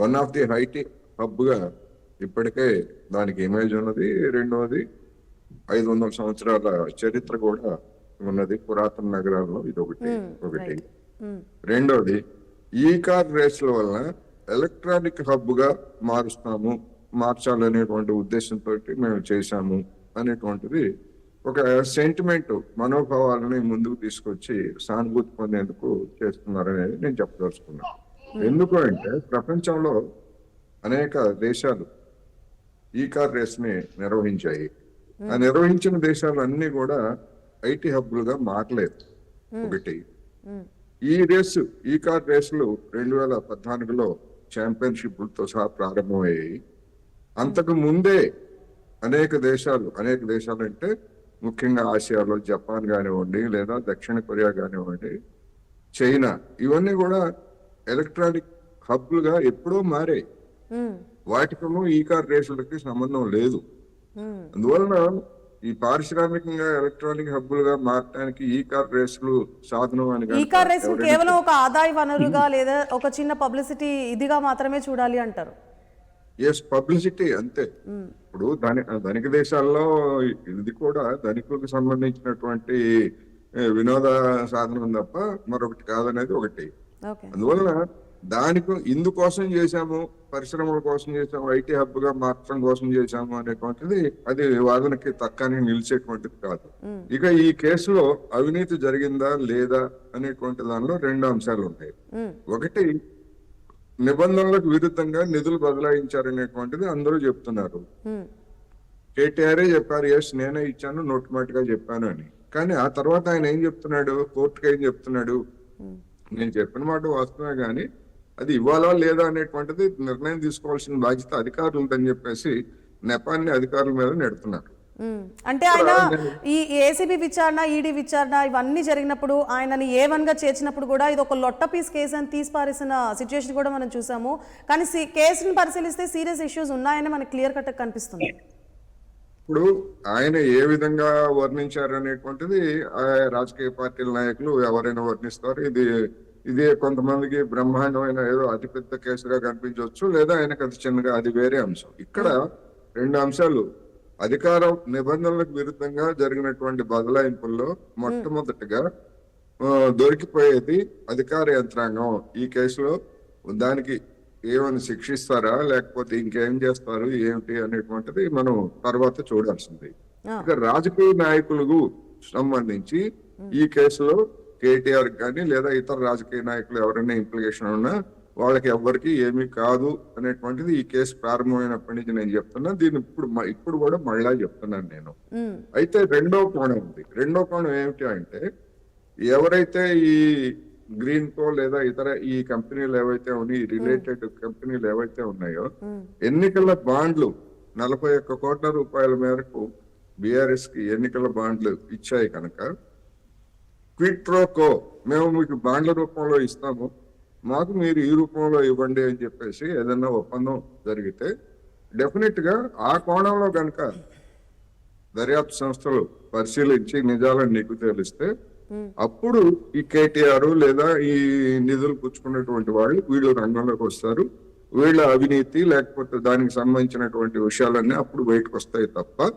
one of the IT hub గా ఇప్పటికే దానికి ఇమేజ్ ఉన్నది. రెండవది 500 సంవత్సరాల చరిత్ర కూడా ఉన్నది పురాతన నగరాల్లో. ఇది ఒకటి. రెండవది, ఈ కార్ రేస్ల వలన ఎలక్ట్రానిక్ హబ్ గా మార్చాలనేటువంటి ఉద్దేశంతో మేము చేశాము అనేటువంటిది ఒక సెంటిమెంట్, మనోభావాలని ముందుకు తీసుకొచ్చి సానుభూతి పొందేందుకు చేస్తున్నారనేది నేను చెప్పదలుచుకున్నాను. ఎందుకు అంటే ప్రపంచంలో అనేక దేశాలు ఈ కార్ రేస్ ని నిర్వహించాయి. ఆ నిర్వహించిన దేశాలు అన్ని కూడా ఐటీ హబ్బులుగా మారలేదు. ఒకటి, ఈ కార్ రేసులు 2014లో ఛాంపియన్షిప్లతో సహా ప్రారంభమయ్యాయి. అంతకు ముందే అనేక దేశాలు అంటే ముఖ్యంగా ఆసియాలో జపాన్ కానివ్వండి, లేదా దక్షిణ కొరియా కానివ్వండి, చైనా, ఇవన్నీ కూడా ఎలక్ట్రానిక్ హబ్బులుగా ఎప్పుడో మారాయి. వాటికను ఈ కార్ రేసులకి సంబంధం లేదు. అందువలన ఈ పారిశ్రామికంగా ఎలక్ట్రానిక్ హబ్బులుగా మార్చడానికి ఈ కార్ రేసులు సాధనం అని, ఈ కార్ రేసులు కేవలం ఒక ఆదాయ వనరుగా లేదా ఒక చిన్న పబ్లిసిటీ ఇదిగా మాత్రమే చూడాలి అంటారు? ఎస్, పబ్లిసిటీ అంతే. ఇప్పుడు ధనిక దేశాల్లో ఇది కూడా ధనికులకు సంబంధించినటువంటి వినోద సాధనం తప్ప మరొకటి కాదనేది ఒకటి. అందువలన ఇందుకోసం చేశాము, పరిశ్రమల కోసం చేశాము, ఐటీ హబ్ గా మార్చడం కోసం చేశాము అనేటువంటిది అది వాదనకి తక్కని నిలిచేటువంటిది కాదు. ఇక ఈ కేసులో అవినీతి జరిగిందా లేదా అనేటువంటి దానిలో 2 అంశాలు ఉన్నాయి. ఒకటి, నిబంధనలకు విరుద్ధంగా నిధులు బదలాయించారనేటువంటిది అందరూ చెప్తున్నారు. కేటీఆరే చెప్పారు, ఎస్ నేనే ఇచ్చాను, నోటిమాటిగా చెప్పాను అని. కానీ ఆ తర్వాత ఆయన ఏం చెప్తున్నాడు, కోర్టుకి ఏం చెప్తున్నాడు, నేను చెప్పిన మాట వాస్తవమే కానీ అది ఇవ్వాలా లేదా అనేటువంటిది నిర్ణయం తీసుకోవాల్సిన బాధ్యత అధికారులు ఉందని చెప్పేసి నెపాన్ని అధికారుల మీద నెడుతున్నారు. అంటే ఆయన ఈ ఏసీబీ విచారణ, ఈడీ విచారణ ఇవన్నీ జరిగినప్పుడు ఆయనని A1 గా చేర్చినప్పుడు కూడా ఇది ఒక లొట్ట పీస్ కేసు అని తీసిపారేసిన సిచ్యువేషన్ కూడా మనం చూసాము. కానీ కేసును పరిశీలిస్తే సీరియస్ ఇష్యూస్ ఉన్నాయని మనకి క్లియర్ కట్ కనిపిస్తుంది. ఇప్పుడు ఆయన ఏ విధంగా వర్ణించారు అనేటువంటిది రాజకీయ పార్టీల నాయకులు ఎవరైనా వర్ణిస్తారు. ఇది కొంతమందికి బ్రహ్మాండమైన ఏదో అతిపెద్ద కేసుగా కనిపించవచ్చు, లేదా ఆయనకు అతి చిన్నగా, అది వేరే అంశం. ఇక్కడ 2 అంశాలు. అధికారం నిబంధనలకు విరుద్ధంగా జరిగినటువంటి బదలాయింపుల్లో మొట్టమొదటిగా దొరికిపోయేది అధికార యంత్రాంగం. ఈ కేసులో దానికి ఏమైనా శిక్షిస్తారా లేకపోతే ఇంకేం చేస్తారు ఏమిటి అనేటువంటిది మనం తర్వాత చూడాల్సింది. ఇక రాజకీయ నాయకులకు సంబంధించి ఈ కేసులో కేటీఆర్ కానీ లేదా ఇతర రాజకీయ నాయకులు ఎవరైనా ఇంప్లికేషన్ ఉన్నా వాళ్ళకి ఎవరికి ఏమీ కాదు అనేటువంటిది ఈ కేసు ప్రారంభమైనప్పటి నుంచి నేను చెప్తున్నా. దీన్ని ఇప్పుడు కూడా మళ్ళా చెప్తున్నాను నేను. అయితే రెండో కోణం ఉంది. రెండో కోణం ఏమిటి అంటే, ఎవరైతే ఈ గ్రీన్ కో లేదా ఇతర ఈ కంపెనీలు ఏవైతే ఉన్నాయి, రిలేటెడ్ కంపెనీలు ఏవైతే ఉన్నాయో, ఎన్నికల బాండ్లు 41 కోట్ల రూపాయల మేరకు బీఆర్ఎస్ కి ఎన్నికల బాండ్లు ఇచ్చాయి కనుక, క్విట్ ప్రో కో మేము మీకు బాండ్ల రూపంలో ఇస్తాము, మాకు మీరు ఈ రూపంలో ఇవ్వండి అని చెప్పేసి ఏదన్నా ఒప్పందం జరిగితే డెఫినెట్ గా ఆ కోణంలో కనుక దర్యాప్తు సంస్థలు పరిశీలించి నిజాలను నీకు తెలిస్తే అప్పుడు ఈ కేటీఆర్ లేదా ఈ నిధులు పుచ్చుకున్నటువంటి వీళ్ళు రంగంలోకి వస్తారు. వీళ్ళ అవినీతి లేకపోతే దానికి సంబంధించినటువంటి విషయాలన్నీ అప్పుడు బయటకు వస్తాయి తప్ప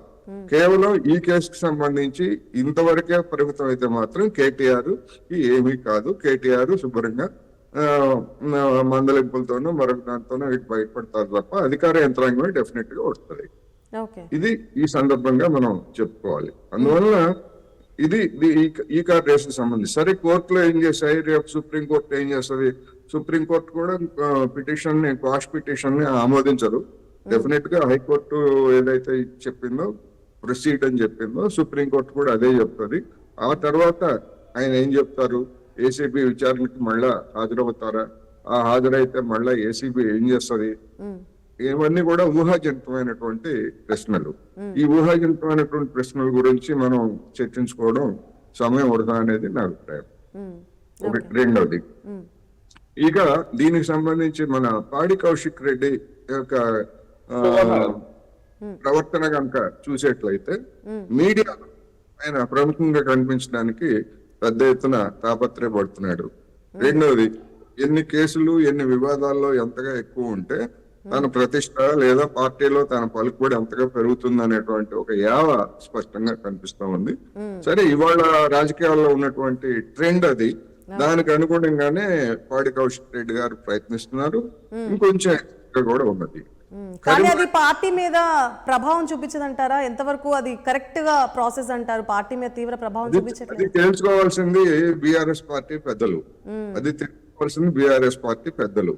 కేవలం ఈ కేసుకు సంబంధించి ఇంతవరకే పరిమితం అయితే మాత్రం కేటీఆర్ ఏమీ కాదు. కేటీఆర్ శుభ్రంగా మందలింపులతోనూ మరొక దాంతోనూ బయటపడతారు తప్ప అధికార యంత్రాంగమే డెఫినెట్ గా వస్తుంది. ఇది ఈ సందర్భంగా మనం చెప్పుకోవాలి. అందువల్ల ఇది ఈ కార్ రేసుకు సంబంధించి సరే కోర్టులో ఏం చేశాయి, రేపు సుప్రీంకోర్టు ఏం చేస్తుంది సుప్రీంకోర్టు కూడా పిటిషన్ ని క్వాష్ పిటిషన్ ని ఆమోదించరు. డెఫినెట్ గా హైకోర్టు ఏదైతే చెప్పిందో ప్రొసీడ్ అని చెప్పిందో సుప్రీంకోర్టు కూడా అదే చెప్తుంది. ఆ తర్వాత ఆయన ఏం చెప్తారు, ఏసీబీ విచారణకి మళ్ళా హాజరవుతారా, ఆ హాజరైతే మళ్ళా ఏసీబీ ఏం చేస్తుంది, ఇవన్నీ కూడా ఊహాజనితమైనటువంటి ప్రశ్నలు. ఈ ఊహాజనితమైనటువంటి ప్రశ్నల గురించి మనం చర్చించుకోవడం సమయం వృధా అనేది నా అభిప్రాయం. ఒకటి. రెండవది, ఇక దీనికి సంబంధించి మన పాడి కౌశిక్ రెడ్డి యొక్క ప్రవర్తన కనుక చూసేట్లయితే మీడియా ఆయన ప్రముఖంగా కనిపించడానికి పెద్ద ఎత్తున తాపత్రయపడుతున్నాడు. రెండవది, ఎన్ని కేసులు ఎన్ని వివాదాల్లో ఎంతగా ఎక్కువ ఉంటే తన ప్రతిష్ట లేదా పార్టీలో తన పలుకుబడి ఎంతగా పెరుగుతుంది అనేటువంటి ఒక యావ స్పష్టంగా కనిపిస్తా ఉంది. సరే, ఇవాళ రాజకీయాల్లో ఉన్నటువంటి ట్రెండ్ అది. దానికి అనుగుణంగానే పాడి కౌశిక్ రెడ్డి గారు ప్రయత్నిస్తున్నారు. ఇంకొంచెం కూడా ఉన్నది. కానీ అది పార్టీ మీద ప్రభావం చూపించదంటారా? ఎంతవరకు అది కరెక్ట్ గా ప్రాసెస్ అంటారు? పార్టీ మీద తీవ్ర ప్రభావం చూపించట్లేదు. అది తెలుసుకోవాల్సింది బీఆర్ఎస్ పార్టీ పెద్దలు. అది తెలుసుకోవాల్సింది బీఆర్ఎస్ పార్టీ పెద్దలు.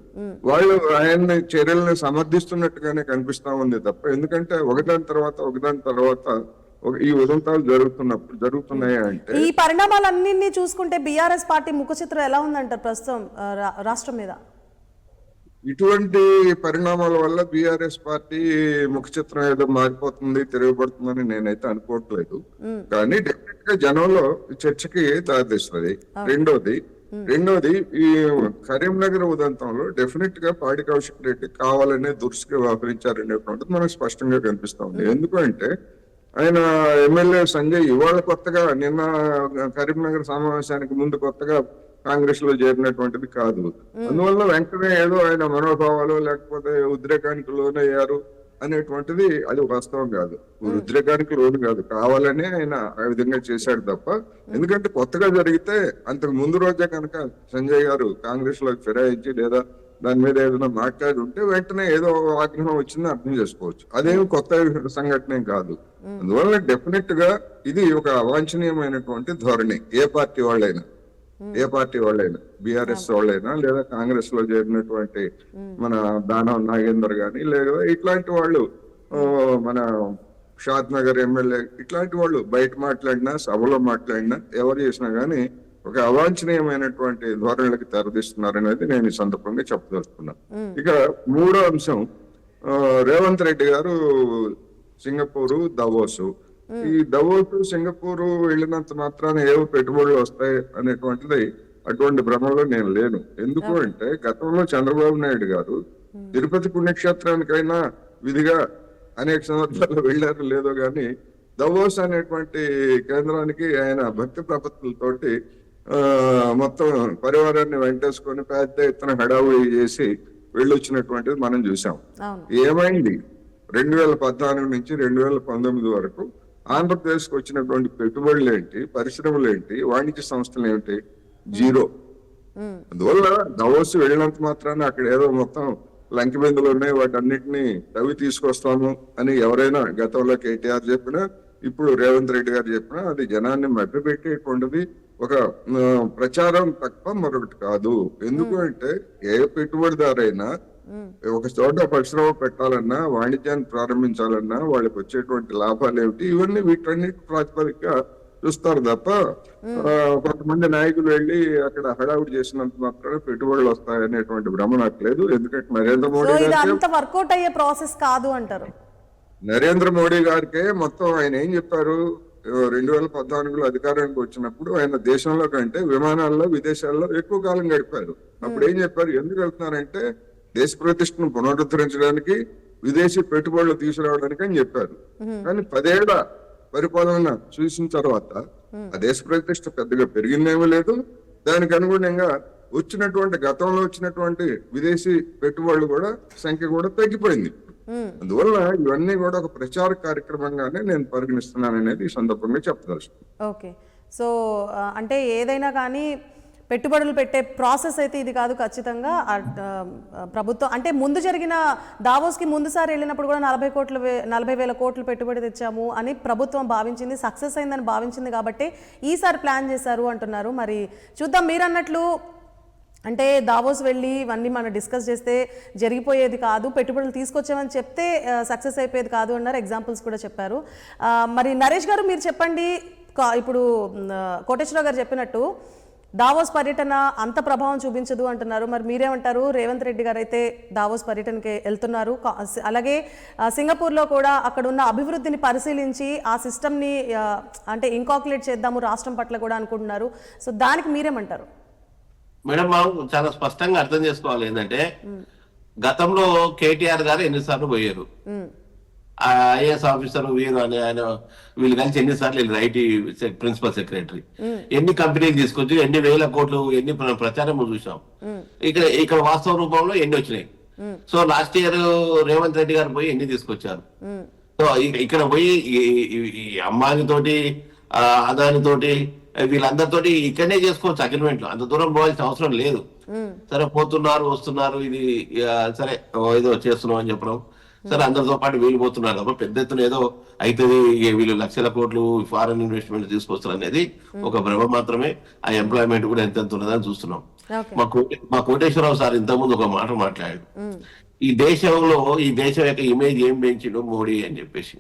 వాళ్ళు ఆయన చర్యలను సమర్థిస్తున్నట్టుగానే కనిపిస్తా ఉంది తప్ప, ఎందుకంటే ఒకదాని తర్వాత ఈ ఉదంతాలు జరుగుతున్నాయి అంటే, ఈ పరిణామాలన్నింటినీ చూసుకుంటే బీఆర్ఎస్ పార్టీ ముఖ చిత్రం ఎలా ఉందంటారు ప్రస్తుతం రాష్ట్రం మీద? ఇటువంటి పరిణామాల వల్ల బీఆర్ఎస్ పార్టీ ముఖ చిత్రం ఏదో మారిపోతుంది, తిరగబడుతుందని నేనైతే అనుకోవట్లేదు. కానీ డెఫినెట్ గా జనంలో చర్చకి దారితీస్తుంది. రెండోది ఈ కరీంనగర్ ఉదంతంలో డెఫినెట్ గా పాడి కౌశిక్ రెడ్డి కావాలనే దురుసుగా వ్యవహరించారనేటువంటిది మనకు స్పష్టంగా కనిపిస్తా ఉంది. ఎందుకంటే ఆయన ఎమ్మెల్యే సంజయ్ ఇవాళ కొత్తగా, నిన్న కరీంనగర్ సమావేశానికి ముందు కొత్తగా కాంగ్రెస్ లో చేరినటువంటిది కాదు. అందువల్ల వెంటనే ఏదో ఆయన మనోభావాలు లేకపోతే ఉద్రేకానికి లోనయ్యారు అనేటువంటిది అది వాస్తవం కాదు. ఉద్రేకానికి లోను కాదు, కావాలని ఆయన ఆ విధంగా చేశాడు తప్ప. ఎందుకంటే కొత్తగా జరిగితే అంతకు ముందు రోజే కనుక సంజయ్ గారు కాంగ్రెస్ లోకి ఫిరాయించి లేదా దాని మీద ఏదైనా మాట్లాడి ఉంటే వెంటనే ఏదో ఆగ్రహం వచ్చిందని అర్థం చేసుకోవచ్చు. అదేమి కొత్త సంఘటన కాదు. అందువల్ల డెఫినెట్ గా ఇది ఒక అవాంఛనీయమైనటువంటి ధోరణి. ఏ పార్టీ వాళ్ళైనా బీఆర్ఎస్ వాళ్ళైనా లేదా కాంగ్రెస్ లో చేరినటువంటి మన దానం నాగేందర్ గాని లేదా ఇట్లాంటి వాళ్ళు, మన షాద్ నగర్ ఎమ్మెల్యే, ఇట్లాంటి వాళ్ళు బయట మాట్లాడినా సభలో మాట్లాడినా ఎవరు చేసినా గానీ ఒక అవాంఛనీయమైనటువంటి ధోరణులకి తెరదీస్తున్నారనేది నేను ఈ సందర్భంగా చెప్పదలుచుకున్నాను. ఇక మూడో అంశం, రేవంత్ రెడ్డి గారు సింగపూరు, దవోసు. ఈ దవోసు సింగపూరు వెళ్ళినంత మాత్రాన ఏవో పెట్టుబడులు వస్తాయి అనేటువంటిది అటువంటి భ్రమలో నేను లేను. ఎందుకు అంటే గతంలో చంద్రబాబు నాయుడు గారు తిరుపతి పుణ్యక్షేత్రానికైనా విధిగా అనేక సందర్భాల్లో వెళ్ళారు లేదో గాని, దవోస్ అనేటువంటి కేంద్రానికి ఆయన భక్తి ప్రపత్తులతోటి మొత్తం పరివారాన్ని వెంటేసుకొని పెద్ద ఎత్తున హడావుడి చేసి వెళ్ళొచ్చినటువంటిది మనం చూసాం. ఏమైంది? 2014 నుంచి 2019 వరకు ఆంధ్రప్రదేశ్ కు వచ్చినటువంటి పెట్టుబడులు ఏంటి, పరిశ్రమలు ఏంటి, వాణిజ్య సంస్థలు ఏంటి? జీరో. అందువల్ల దవోస్ వెళ్ళినంత మాత్రాన్ని అక్కడ ఏదో మొత్తం లంకి బిందులు ఉన్నాయి, వాటన్నిటిని తవ్వి తీసుకొస్తాము అని ఎవరైనా గతంలో కేటీఆర్ చెప్పినా, ఇప్పుడు రేవంత్ రెడ్డి గారు చెప్పినా అది జనాన్ని మభ్యపెట్టేటువంటిది ఒక ప్రచారం తప్ప మరొకటి కాదు. ఎందుకు అంటే ఏ పెట్టుబడిదారైనా ఒక చోట పరిశ్రమ పెట్టాలన్నా, వాణిజ్యాన్ని ప్రారంభించాలన్నా వాళ్ళకి వచ్చేటువంటి లాభాలు ఏమిటి, ఇవన్నీ వీటన్నిటి ప్రాతిపదికగా చూస్తారు తప్ప కొంతమంది నాయకులు వెళ్ళి అక్కడ హడావుడి చేసినంత మాత్రాన పెట్టుబడులు వస్తాయి అనేటువంటి భ్రమ నాకు లేదు. ఎందుకంటే నరేంద్ర మోడీ గారికి వర్కౌట్ అయ్యే ప్రాసెస్ కాదు అంటారు. నరేంద్ర మోడీ గారికి మొత్తం ఆయన ఏం చెప్పారు, 2014లో అధికారానికి వచ్చినప్పుడు ఆయన దేశంలో కంటే విమానాల్లో విదేశాల్లో ఎక్కువ కాలం గడిపారు. అప్పుడు ఏం చెప్పారు, ఎందుకు వెళ్తున్నారంటే దేశ ప్రతిష్టను పునరుద్ధరించడానికి, విదేశీ పెట్టుబడులు తీసుకురావడానికి అని చెప్పారు. కానీ 10 ఏళ్ల పరిపాలన చూసిన తర్వాత ఆ దేశ ప్రతిష్ట పెద్దగా పెరిగిందేమీ లేదు. దానికి అనుగుణంగా గతంలో వచ్చినటువంటి విదేశీ పెట్టుబడులు కూడా సంఖ్య కూడా తగ్గిపోయింది. అందువల్ల ఇవన్నీ కూడా ఒక ప్రచార కార్యక్రమంగానే నేను పరిగణిస్తున్నాను అనేది ఈ సందర్భంగా చెప్పదలుచుకున్నాను. ఓకే, సో అంటే ఏదైనా కానీ పెట్టుబడులు పెట్టే ప్రాసెస్ అయితే ఇది కాదు ఖచ్చితంగా. ప్రభుత్వం అంటే ముందు జరిగిన దావోస్కి ముందుసారి వెళ్ళినప్పుడు కూడా 40,000 కోట్లు పెట్టుబడి తెచ్చాము అని ప్రభుత్వం భావించింది, సక్సెస్ అయిందని భావించింది కాబట్టి ఈసారి ప్లాన్ చేశారు అంటున్నారు. మరి చూద్దాం. మీరు అన్నట్లు అంటే దావోస్ వెళ్ళి ఇవన్నీ మనం డిస్కస్ చేస్తే జరిగిపోయేది కాదు, పెట్టుబడులు తీసుకొచ్చామని చెప్తే సక్సెస్ అయిపోయేది కాదు అన్నారు, ఎగ్జాంపుల్స్ కూడా చెప్పారు. మరి నరేష్ గారు మీరు చెప్పండి, ఇప్పుడు కోటేశ్వరరావు గారు చెప్పినట్టు దావోస్ పర్యటన అంత ప్రభావం చూపించదు అంటున్నారు, మరి మీరేమంటారు? రేవంత్ రెడ్డి గారు అయితే దావోస్ పర్యటనకి వెళ్తున్నారు, అలాగే సింగపూర్లో కూడా అక్కడ ఉన్న అభివృద్ధిని పరిశీలించి ఆ సిస్టమ్ని అంటే ఇంకాక్యులేట్ చేద్దాము రాష్ట్రం పట్ల కూడా అనుకుంటున్నారు. సో దానికి మీరేమంటారు? మేడం, మనం చాలా స్పష్టంగా అర్థం చేసుకోవాలి ఏంటంటే, గతంలో కేటీఆర్ గారు ఎన్నిసార్లు పోయారు, ఐఏఎస్ ఆఫీసర్ వీరు అని ఆయన వీళ్ళు కలిసి ఎన్నిసార్లు వీళ్ళు ఐటీ ప్రిన్సిపల్ సెక్రటరీ ఎన్ని కంపెనీలు తీసుకొచ్చి ఎన్ని వేల కోట్లు ఎన్ని ప్రచారం చూసాం. ఇక్కడ వాస్తవ రూపంలో ఎన్ని వచ్చినాయి. So last year Revanth Reddy గారు పోయి ఎన్ని తీసుకొచ్చారు. సో ఇక్కడ పోయి ఈ అంబానీ తోటి అదాని తోటి వీళ్ళందరితోటి ఇక్కడనే చేసుకోవచ్చు అగ్రిమెంట్లు, అంత దూరం పోవాల్సిన అవసరం లేదు. సరే పోతున్నారు వస్తున్నారు, ఇది సరే ఏదో చేస్తున్నాం అని చెప్పడం, సరే అందరితో పాటు వీళ్ళు పోతున్నారు తప్ప పెద్ద ఎత్తున ఏదో అవుతుంది వీళ్ళు లక్షల కోట్లు ఫారెన్ ఇన్వెస్ట్మెంట్ తీసుకొస్తారు అనేది ఒక భ్రమ మాత్రమే. ఆ ఎంప్లాయ్మెంట్ కూడా ఎంత ఉన్నదని చూస్తున్నాం. మా కోటేశ్వరరావు సార్ ఇంతకుముందు ఒక మాట మాట్లాడాడు, ఈ దేశం యొక్క ఇమేజ్ ఏం పెంచిండు మోడీ అని చెప్పేసి.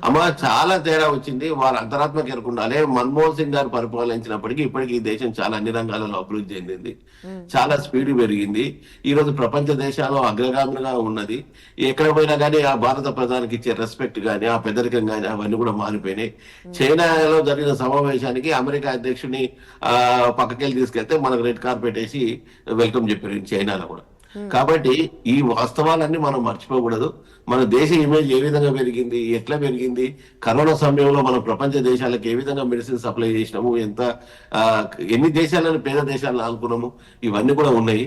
అమ్మ చాలా తేడా వచ్చింది, వాళ్ళ అంతరాత్మకి ఎరుకుండాలి. మన్మోహన్ సింగ్ గారు పరిపాలించినప్పటికీ ఇప్పటికీ ఈ దేశం చాలా అన్ని రంగాలలో అభివృద్ధి చెందింది, చాలా స్పీడ్ పెరిగింది. ఈ రోజు ప్రపంచ దేశాల్లో అగ్రగామిగా ఉన్నది. ఎక్కడ పోయినా కానీ ఆ భారత ప్రధానికి ఇచ్చే రెస్పెక్ట్ కానీ ఆ పెద్దరికం కానీ అవన్నీ కూడా మారిపోయినాయి. చైనాలో జరిగిన సమావేశానికి అమెరికా అధ్యక్షుని పక్కకెళ్ళి తీసుకెళ్తే మనకు రెడ్ కార్పెట్ వేసి వెల్కమ్ చెప్పారు చైనాలో కూడా. కాబట్టి ఈ వాస్తవాలన్నీ మనం మర్చిపోకూడదు. మన దేశ ఇమేజ్ ఏ విధంగా పెరిగింది, ఎట్లా పెరిగింది, కరోనా సమయంలో మనం ప్రపంచ దేశాలకు ఏ విధంగా మెడిసిన్ సప్లై చేసినాము, ఎన్ని దేశాలను పేద దేశాలను ఆనుకున్నాము, ఇవన్నీ కూడా ఉన్నాయి.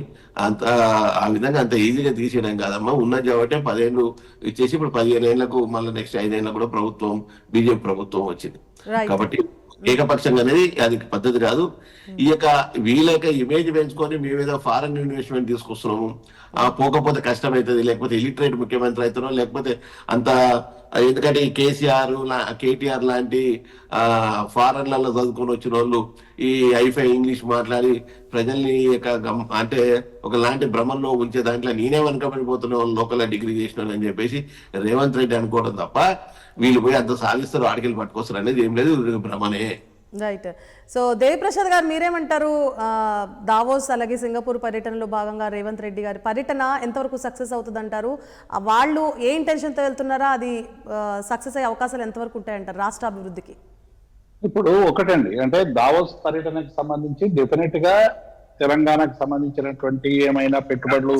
ఆ విధంగా అంత ఈజీగా తీసేయడం కాదమ్మా. ఉన్నది కాబట్టి 10 ఏళ్ళు ఇచ్చేసి ఇప్పుడు 15 ఏళ్లకు మళ్ళీ నెక్స్ట్ 5 ఏళ్ళకు కూడా ప్రభుత్వం బీజేపీ ప్రభుత్వం వచ్చింది. కాబట్టి ఏకపక్షంగా అనేది అది పద్ధతి కాదు. ఈ యొక్క వీళ్ళ యొక్క ఇమేజ్ పెంచుకొని మేమేదో ఫారెన్ ఇన్వెస్ట్మెంట్ తీసుకొస్తున్నాము, పోకపోతే కష్టం అవుతుంది, లేకపోతే ఇలిటరేట్ ముఖ్యమంత్రి అవుతున్నాం, లేకపోతే అంత ఎందుకంటే ఈ కేటీఆర్ లాంటి ఫారెన్లలో చదువుకొని వచ్చిన వాళ్ళు ఈ ఐఫై ఇంగ్లీష్ మాట్లాడి ప్రజల్ని అంటే ఒకలాంటి భ్రమంలో ఉంచే దాంట్లో నేనే వెనకబడిపోతున్న వాళ్ళు లోకల్ డిగ్రీ చేసిన అని చెప్పేసి రేవంత్ రెడ్డి అనుకోవడం తప్ప వీళ్ళు పోయి అంత సాధిస్తారు ఆడికెళ్ళి పట్టుకొస్తారు అనేది ఏం లేదు, భ్రమనే. రైట్. సో దేవిప్రసాద్ గారు మీరేమంటారు? దావోస్ అలాగే సింగపూర్ పర్యటనలో భాగంగా రేవంత్ రెడ్డి గారి పర్యటన ఎంతవరకు సక్సెస్ అవుతుంది అంటారు? వాళ్ళు ఏ ఇంటెన్షన్తో వెళ్తున్నారా, అది సక్సెస్ అయ్యే అవకాశాలు ఎంతవరకు ఉంటాయంటారు రాష్ట్ర అభివృద్ధికి? ఇప్పుడు ఒకటండి, అంటే దావోస్ పర్యటనకు సంబంధించి డెఫినెట్ గా తెలంగాణకు సంబంధించినటువంటి ఏమైనా పెట్టుబడులు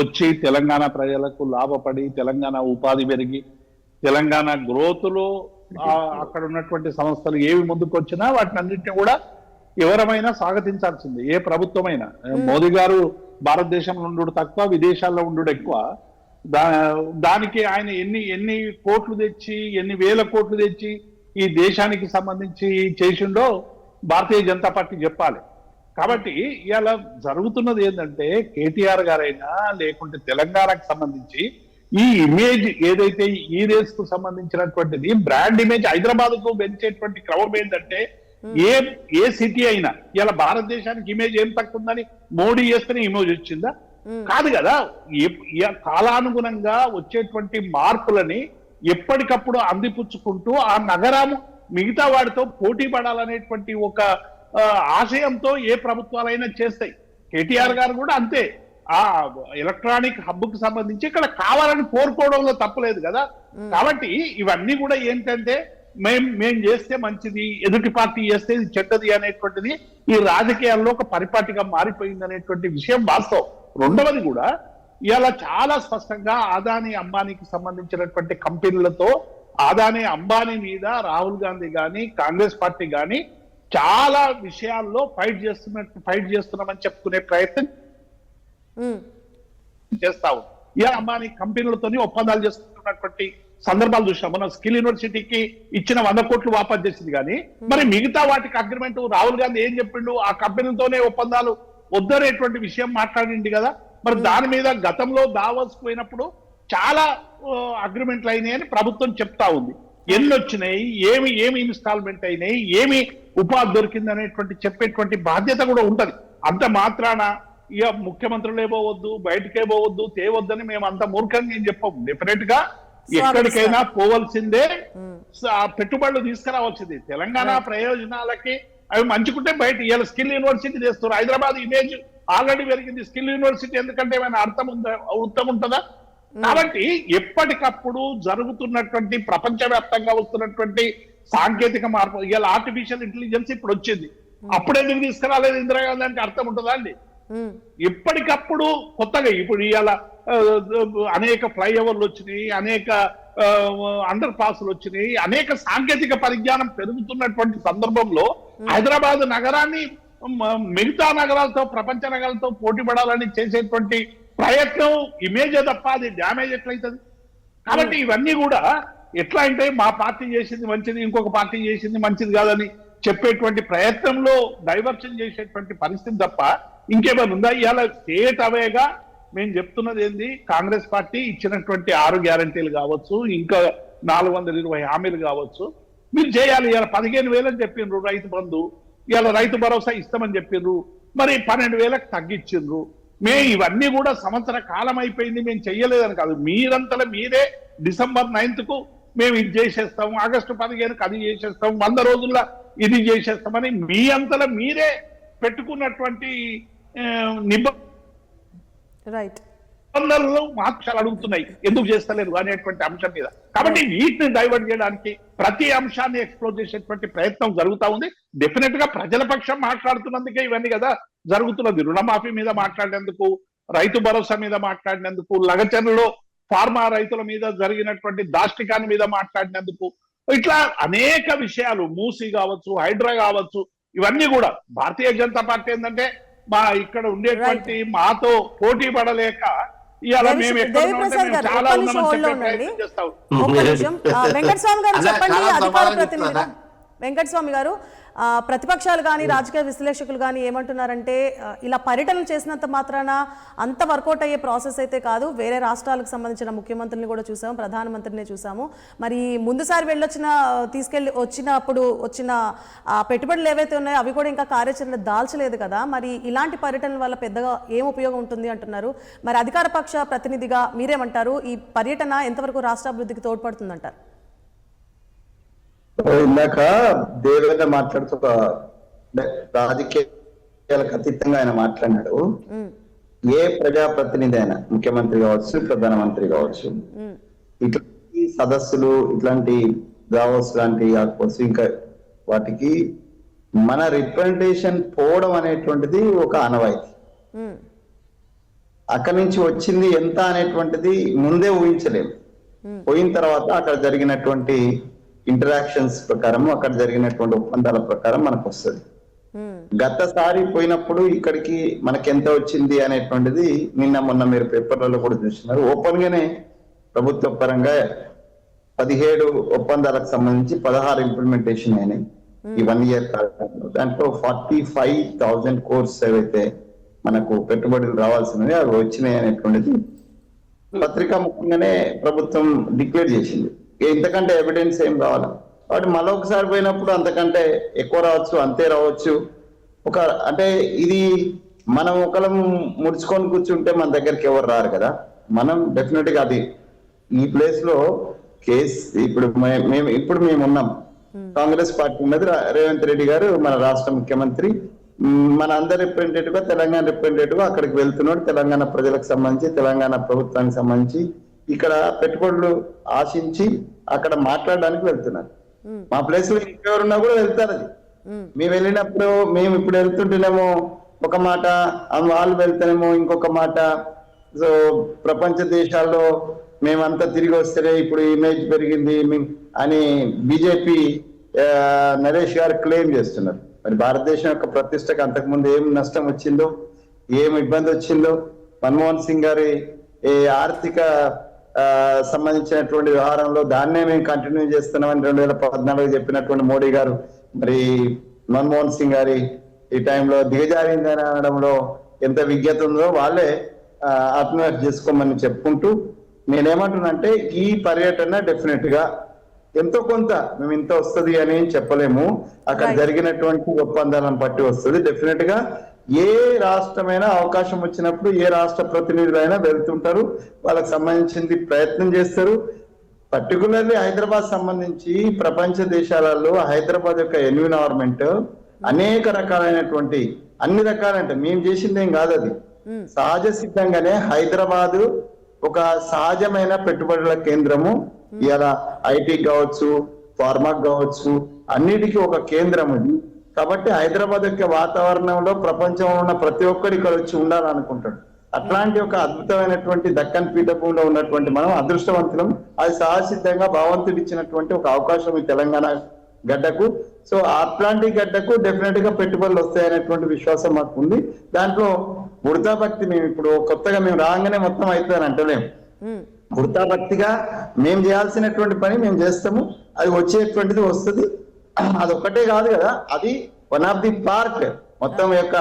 వచ్చి తెలంగాణ ప్రజలకు లాభపడి తెలంగాణ ఉపాధి పెరిగి తెలంగాణ గ్రోత్ లో అక్కడ ఉన్నటువంటి సంస్థలు ఏవి ముందుకు వచ్చినా వాటిని అన్నింటినీ కూడా ఎవరమైనా స్వాగతించాల్సింది, ఏ ప్రభుత్వమైనా. మోదీ గారు భారతదేశంలో ఉండు తక్కువ, విదేశాల్లో ఉండు ఎక్కువ. దానికి ఆయన ఎన్ని కోట్లు తెచ్చి ఎన్ని వేల కోట్లు తెచ్చి ఈ దేశానికి సంబంధించి చేసిండో భారతీయ జనతా పార్టీ చెప్పాలి. కాబట్టి ఇవాళ జరుగుతున్నది ఏంటంటే కేటీఆర్ గారైనా లేకుంటే తెలంగాణకు సంబంధించి ఈ ఇమేజ్ ఏదైతే ఈ రేస్ కు సంబంధించినటువంటిది బ్రాండ్ ఇమేజ్ హైదరాబాద్ కు పెంచేటువంటి క్రమం ఏంటంటే ఏ సిటీ అయినా ఇలా భారతదేశానికి ఇమేజ్ ఏం తక్కువ ఉందని మోడీ చేస్తేనే ఇమేజ్ వచ్చిందా? కాదు కదా. కాలానుగుణంగా వచ్చేటువంటి మార్పులని ఎప్పటికప్పుడు అందిపుచ్చుకుంటూ ఆ నగరం మిగతా వాడితో పోటీ పడాలనేటువంటి ఒక ఆశయంతో ఏ ప్రభుత్వాలైనా చేస్తాయి. కేటీఆర్ గారు కూడా అంతే. ఆ ఎలక్ట్రానిక్ హబ్ కు సంబంధించి ఇక్కడ కావాలని కోరుకోవడంలో తప్పలేదు కదా. కాబట్టి ఇవన్నీ కూడా ఏంటంటే మేం చేస్తే మంచిది, ఎదుటి పార్టీ చేస్తే ఇది చెడ్డది అనేటువంటిది ఈ రాజకీయాల్లో ఒక పరిపాటిగా మారిపోయింది అనేటువంటి విషయం వాస్తవం. రెండవది కూడా ఇవాళ చాలా స్పష్టంగా అదానీ అంబానీకి సంబంధించినటువంటి కంపెనీలతో అదానీ అంబానీ మీద రాహుల్ గాంధీ గాని కాంగ్రెస్ పార్టీ గాని చాలా విషయాల్లో ఫైట్ చేస్తున్నామని చెప్పుకునే ప్రయత్నం చేస్తా ఉంది. ఇలా అంబానీ కంపెనీలతో ఒప్పందాలు చేసుకుంటున్నటువంటి సందర్భాలు చూసాం. మనం స్కిల్ యూనివర్సిటీకి ఇచ్చిన 100 కోట్లు వాపస్ చేసింది కానీ మరి మిగతా వాటికి అగ్రిమెంట్ రాహుల్ గాంధీ ఏం చెప్పిండు, ఆ కంపెనీలతోనే ఒప్పందాలు వద్దనేటువంటి విషయం మాట్లాడింది కదా. మరి దాని మీద గతంలో దావోస్ పోయినప్పుడు చాలా అగ్రిమెంట్లు అయినాయి అని ప్రభుత్వం చెప్తా ఉంది. ఎన్ని వచ్చినాయి, ఏమి ఇన్స్టాల్మెంట్ అయినాయి, ఏమి ఉపాధి దొరికింది అనేటువంటి చెప్పేటువంటి బాధ్యత కూడా ఉంటది. అంత మాత్రాన ఇక ముఖ్యమంత్రులే పోవద్దు, బయటకే పోవద్దు, తేవద్దని మేము అంత మూర్ఖంగా ఏం చెప్పాము. డెఫినెట్ గా ఎక్కడికైనా పోవలసిందే, ఆ పెట్టుబడులు తీసుకురావాల్సింది. తెలంగాణ ప్రయోజనాలకి అవి మంచుకుంటే బయట ఇవాళ స్కిల్ యూనివర్సిటీ చేస్తారు. హైదరాబాద్ ఇమేజ్ ఆల్రెడీ పెరిగింది. స్కిల్ యూనివర్సిటీ ఎందుకంటే ఏమైనా అర్థం ఉంటుందా? కాబట్టి ఎప్పటికప్పుడు జరుగుతున్నటువంటి ప్రపంచవ్యాప్తంగా వస్తున్నటువంటి సాంకేతిక మార్పు, ఇవాళ ఆర్టిఫిషియల్ ఇంటెలిజెన్స్ ఇప్పుడు వచ్చింది, అప్పుడెందుకు తీసుకురాలేదు ఇందిరాగాంధీ అంటే అర్థం ఉంటుందా అండి? ఎప్పటికప్పుడు కొత్తగా ఇప్పుడు ఇవాళ అనేక ఫ్లైఓవర్లు వచ్చినాయి, అనేక అండర్ పాస్లు వచ్చినాయి, అనేక సాంకేతిక పరిజ్ఞానం పెరుగుతున్నటువంటి సందర్భంలో హైదరాబాద్ నగరాన్ని మిగతా నగరాలతో, ప్రపంచ నగరాలతో పోటీ పడాలని చేసేటువంటి ప్రయత్నం ఇమేజే తప్ప అది డ్యామేజ్ ఎట్లయితుంది? కాబట్టి ఇవన్నీ కూడా ఎట్లా అంటే మా పార్టీ చేసింది మంచిది, ఇంకొక పార్టీ చేసింది మంచిది కాదని చెప్పేటువంటి ప్రయత్నంలో డైవర్షన్ చేసేటువంటి పరిస్థితి తప్ప ఇంకేమైనా ఉందా? ఇవాళ స్టేట్ అవేగా మేము చెప్తున్నది ఏంది, కాంగ్రెస్ పార్టీ ఇచ్చినటువంటి 6 గ్యారంటీలు కావచ్చు, ఇంకా 420 హామీలు కావచ్చు, మీరు చేయాలి. ఇవాళ 15,000 అని చెప్పిండ్రు రైతు బంధు, ఇవాళ రైతు భరోసా ఇస్తామని చెప్పిండ్రు, మరి 12,000కు తగ్గించిండ్రు. ఇవన్నీ కూడా సంవత్సర కాలం అయిపోయింది, మేము చెయ్యలేదని కాదు, మీరంతలో మీరే December 9th మేము ఇది చేసేస్తాం, August 15కు అది చేసేస్తాం, 100 రోజుల్లో ఇది చేసేస్తామని మీ అంతలో మీరే పెట్టుకున్నటువంటి నిబంధనలు మార్చాలు అడుగుతున్నాయి, ఎందుకు చేస్తలేరు అనేటువంటి అంశం మీద. కాబట్టి వీటిని డైవర్ట్ చేయడానికి ప్రతి అంశాన్ని ఎక్స్ప్లోర్ చేసేటువంటి ప్రయత్నం జరుగుతూ ఉంది. డెఫినెట్ గా ప్రజల పక్షం మాట్లాడుతున్నందుకే ఇవన్నీ కదా జరుగుతున్నది. రుణమాఫీ మీద మాట్లాడినందుకు, రైతు భరోసా మీద మాట్లాడినందుకు, లగచర్లలో ఫార్మా రైతుల మీద జరిగినటువంటి దాష్టికాన్ని మీద మాట్లాడినందుకు, ఇట్లా అనేక విషయాలు, మూసీ కావచ్చు, హైడ్రా కావచ్చు, ఇవన్నీ కూడా భారతీయ జనతా పార్టీ ఏంటంటే మా ఇక్కడ ఉండేటువంటి మాతో పోటీ పడలేక ఇవాళ మేము చాలా వెంకటస్వామి గారు, ప్రతిపక్షాలు కానీ రాజకీయ విశ్లేషకులు కానీ ఏమంటున్నారంటే, ఇలా పర్యటనలు చేసినంత మాత్రాన అంత వర్కౌట్ అయ్యే ప్రాసెస్ అయితే కాదు. వేరే రాష్ట్రాలకు సంబంధించిన ముఖ్యమంత్రిని కూడా చూసాము, ప్రధానమంత్రిని చూసాము. మరి ముందుసారి వచ్చినప్పుడు వచ్చిన పెట్టుబడులు ఏవైతే ఉన్నాయో అవి కూడా ఇంకా కార్యాచరణ దాల్చలేదు కదా. మరి ఇలాంటి పర్యటనల వల్ల పెద్దగా ఏం ఉపయోగం ఉంటుంది అంటున్నారు. మరి అధికార పక్ష ప్రతినిధిగా మీరేమంటారు? ఈ పర్యటన ఎంతవరకు రాష్ట్రాభివృద్ధికి తోడ్పడుతుందంటారు? ఇందాక దేవేంద్ర మాట్లాడుతూ రాజకీయాలకు అతీతంగా ఆయన మాట్లాడినాడు. ఏ ప్రజాప్రతినిధి అయినా, ముఖ్యమంత్రి కావచ్చు, ప్రధానమంత్రి కావచ్చు, ఇట్లాంటి సదస్సులు, ఇట్లాంటి దావోస్ లాంటి కాకపోవచ్చు, ఇంకా వాటికి మన రిప్రజెంటేషన్ పోవడం అనేటువంటిది ఒక ఆనవాయితీ. అక్కడి నుంచి వచ్చింది ఎంత అనేటువంటిది ముందే ఊహించలేము. పోయిన తర్వాత అక్కడ జరిగినటువంటి ఇంటరాక్షన్స్ ప్రకారం, అక్కడ జరిగినటువంటి ఒప్పందాల ప్రకారం మనకు వస్తుంది. గతసారి పోయినప్పుడు ఇక్కడికి మనకి ఎంత వచ్చింది అనేటువంటిది నిన్న మొన్న మీరు పేపర్లలో కూడా చూస్తున్నారు. ఓపెన్ గానే ప్రభుత్వ పరంగా 17 ఒప్పందాలకు సంబంధించి 16 ఇంప్లిమెంటేషన్ అయినాయి ఈ 1 year కాలంలో. దాంట్లో 45,000 crores ఏవైతే మనకు పెట్టుబడులు రావాల్సినవి అవి వచ్చినాయి అనేటువంటిది పత్రికా ముఖ్యంగానే ప్రభుత్వం డిక్లేర్ చేసింది. ఇంతకంటే ఎవిడెన్స్ ఏం కావాలి? కాబట్టి మరొకసారి పోయినప్పుడు అంతకంటే ఎక్కువ రావచ్చు, అంతే రావచ్చు. అంటే ఇది మనం ఒకళ్ళం ముడుచుకొని కూర్చుంటే మన దగ్గరికి ఎవరు రారు కదా. మనం డెఫినెట్ గా అది ఈ ప్లేస్ లో కేసు ఇప్పుడు మేము ఉన్నాం, కాంగ్రెస్ పార్టీ ఉన్నది, రేవంత్ రెడ్డి గారు మన రాష్ట్ర ముఖ్యమంత్రి, మన అందరి రిప్రజెంటేటివ్ గా, తెలంగాణ రిప్రజెంటేటివ్ గా అక్కడికి వెళ్తున్నాడు. తెలంగాణ ప్రజలకు సంబంధించి, తెలంగాణ ప్రభుత్వానికి సంబంధించి ఇక్కడ పెట్టుబడులు ఆశించి అక్కడ మాట్లాడడానికి వెళ్తున్నారు. మా ప్లేస్ లో ఇంకెవరున్నా కూడా వెళ్తారు. అది మేము వెళ్ళినప్పుడు, మేము ఇప్పుడు వెళ్తుంటేనేమో ఒక మాట, వాళ్ళు వెళ్తేనేమో ఇంకొక మాట. సో ప్రపంచ దేశాల్లో మేమంతా తిరిగి వస్తేనే ఇప్పుడు ఇమేజ్ పెరిగింది అని బీజేపీ నరేష్ గారు క్లెయిమ్ చేస్తున్నారు. మరి భారతదేశం యొక్క ప్రతిష్టకు అంతకుముందు ఏం నష్టం వచ్చిందో, ఏం ఇబ్బంది వచ్చిందో, మన్మోహన్ సింగ్ గారి ఆర్థిక సంబంధించినటువంటి వ్యవహారంలో దాన్నే మేము కంటిన్యూ చేస్తున్నామని 2014 చెప్పినటువంటి మోడీ గారు మరి మన్మోహన్ సింగ్ గారి ఈ టైంలో దిగజారిందని అనడంలో ఎంత విజ్ఞత ఉందో వాళ్ళే ఆత్మహత్య చేసుకోమని చెప్పుకుంటూ, నేనేమంటున్నానంటే ఈ పర్యటన డెఫినెట్ గా ఎంతో కొంత, మేము ఇంత వస్తుంది అని చెప్పలేము, అక్కడ జరిగినటువంటి ఒప్పందాలను బట్టి వస్తుంది. డెఫినెట్ గా ఏ రాష్ట్రమైనా అవకాశం వచ్చినప్పుడు ఏ రాష్ట్ర ప్రతినిధులైనా వెళ్తుంటారు, వాళ్ళకి సంబంధించింది ప్రయత్నం చేస్తారు. పర్టికులర్లీ హైదరాబాద్ సంబంధించి ప్రపంచ దేశాలలో హైదరాబాద్ యొక్క ఎన్విరాన్మెంట్ అనేక రకాలైనటువంటి అన్ని రకాలంటే మేము చేసింది ఏం కాదు, అది సహజ సిద్ధంగానే హైదరాబాదు ఒక సహజమైన పెట్టుబడుల కేంద్రము. ఇలా ఐటీ కావచ్చు, ఫార్మా కావచ్చు, అన్నిటికీ ఒక కేంద్రం ఇది. కాబట్టి హైదరాబాద్ యొక్క వాతావరణంలో ప్రపంచంలో ఉన్న ప్రతి ఒక్కరు ఇక్కడ వచ్చి ఉండాలనుకుంటాడు. అట్లాంటి ఒక అద్భుతమైనటువంటి దక్కన్ పీఠభూమిలో ఉన్నటువంటి మనం అదృష్టవంతులం. అది సహసిద్ధంగా భగవంతుడు ఇచ్చినటువంటి ఒక అవకాశం ఈ తెలంగాణ గడ్డకు. సో అట్లాంటి గడ్డకు డెఫినెట్ గా పెట్టుబడులు వస్తాయనేటువంటి విశ్వాసం మాకు ఉంది. దాంట్లో ఉడతా భక్తి మేము ఇప్పుడు కొత్తగా మేము రాగానే మొత్తం అవుతుందని అంటలేము. ఉడతా భక్తిగా మేము చేయాల్సినటువంటి పని మేము చేస్తాము, అది వచ్చేటువంటిది వస్తుంది. అదొక్కటే కాదు కదా, అది వన్ ఆఫ్ ది పార్ట్ మొత్తం యొక్క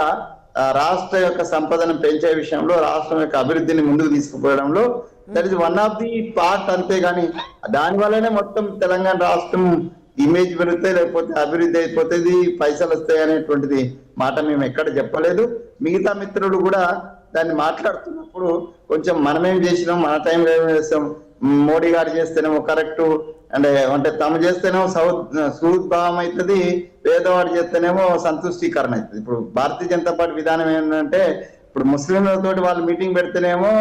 రాష్ట్ర యొక్క సంపదను పెంచే విషయంలో, రాష్ట్రం యొక్క అభివృద్ధిని ముందుకు తీసుకుపోవడంలో that is one of the part. అంతేగాని దాని వల్లనే మొత్తం తెలంగాణ రాష్ట్రం ఇమేజ్ పెరుగుతాయి, లేకపోతే అభివృద్ధి అయిపోతుంది, పైసలు వస్తాయి అనేటువంటిది మాట మేము ఎక్కడ చెప్పలేదు. మిగతా మిత్రులు కూడా దాన్ని మాట్లాడుతున్నప్పుడు కొంచెం మనమేం చేసినాం, మన టైంలో ఏం చేస్తాం, మోడీ గారు చేస్తేనేమో కరెక్ట్ అంటే తమ చేస్తేనేమో సుహృద్భావం అవుతుంది, పేదవాడు చేస్తేనేమో సంతుష్టీకరణ అవుతుంది. ఇప్పుడు భారతీయ జనతా పార్టీ విధానం ఏంటంటే, ఇప్పుడు ముస్లింలతోటి వాళ్ళు మీటింగ్ పెడితేనేమో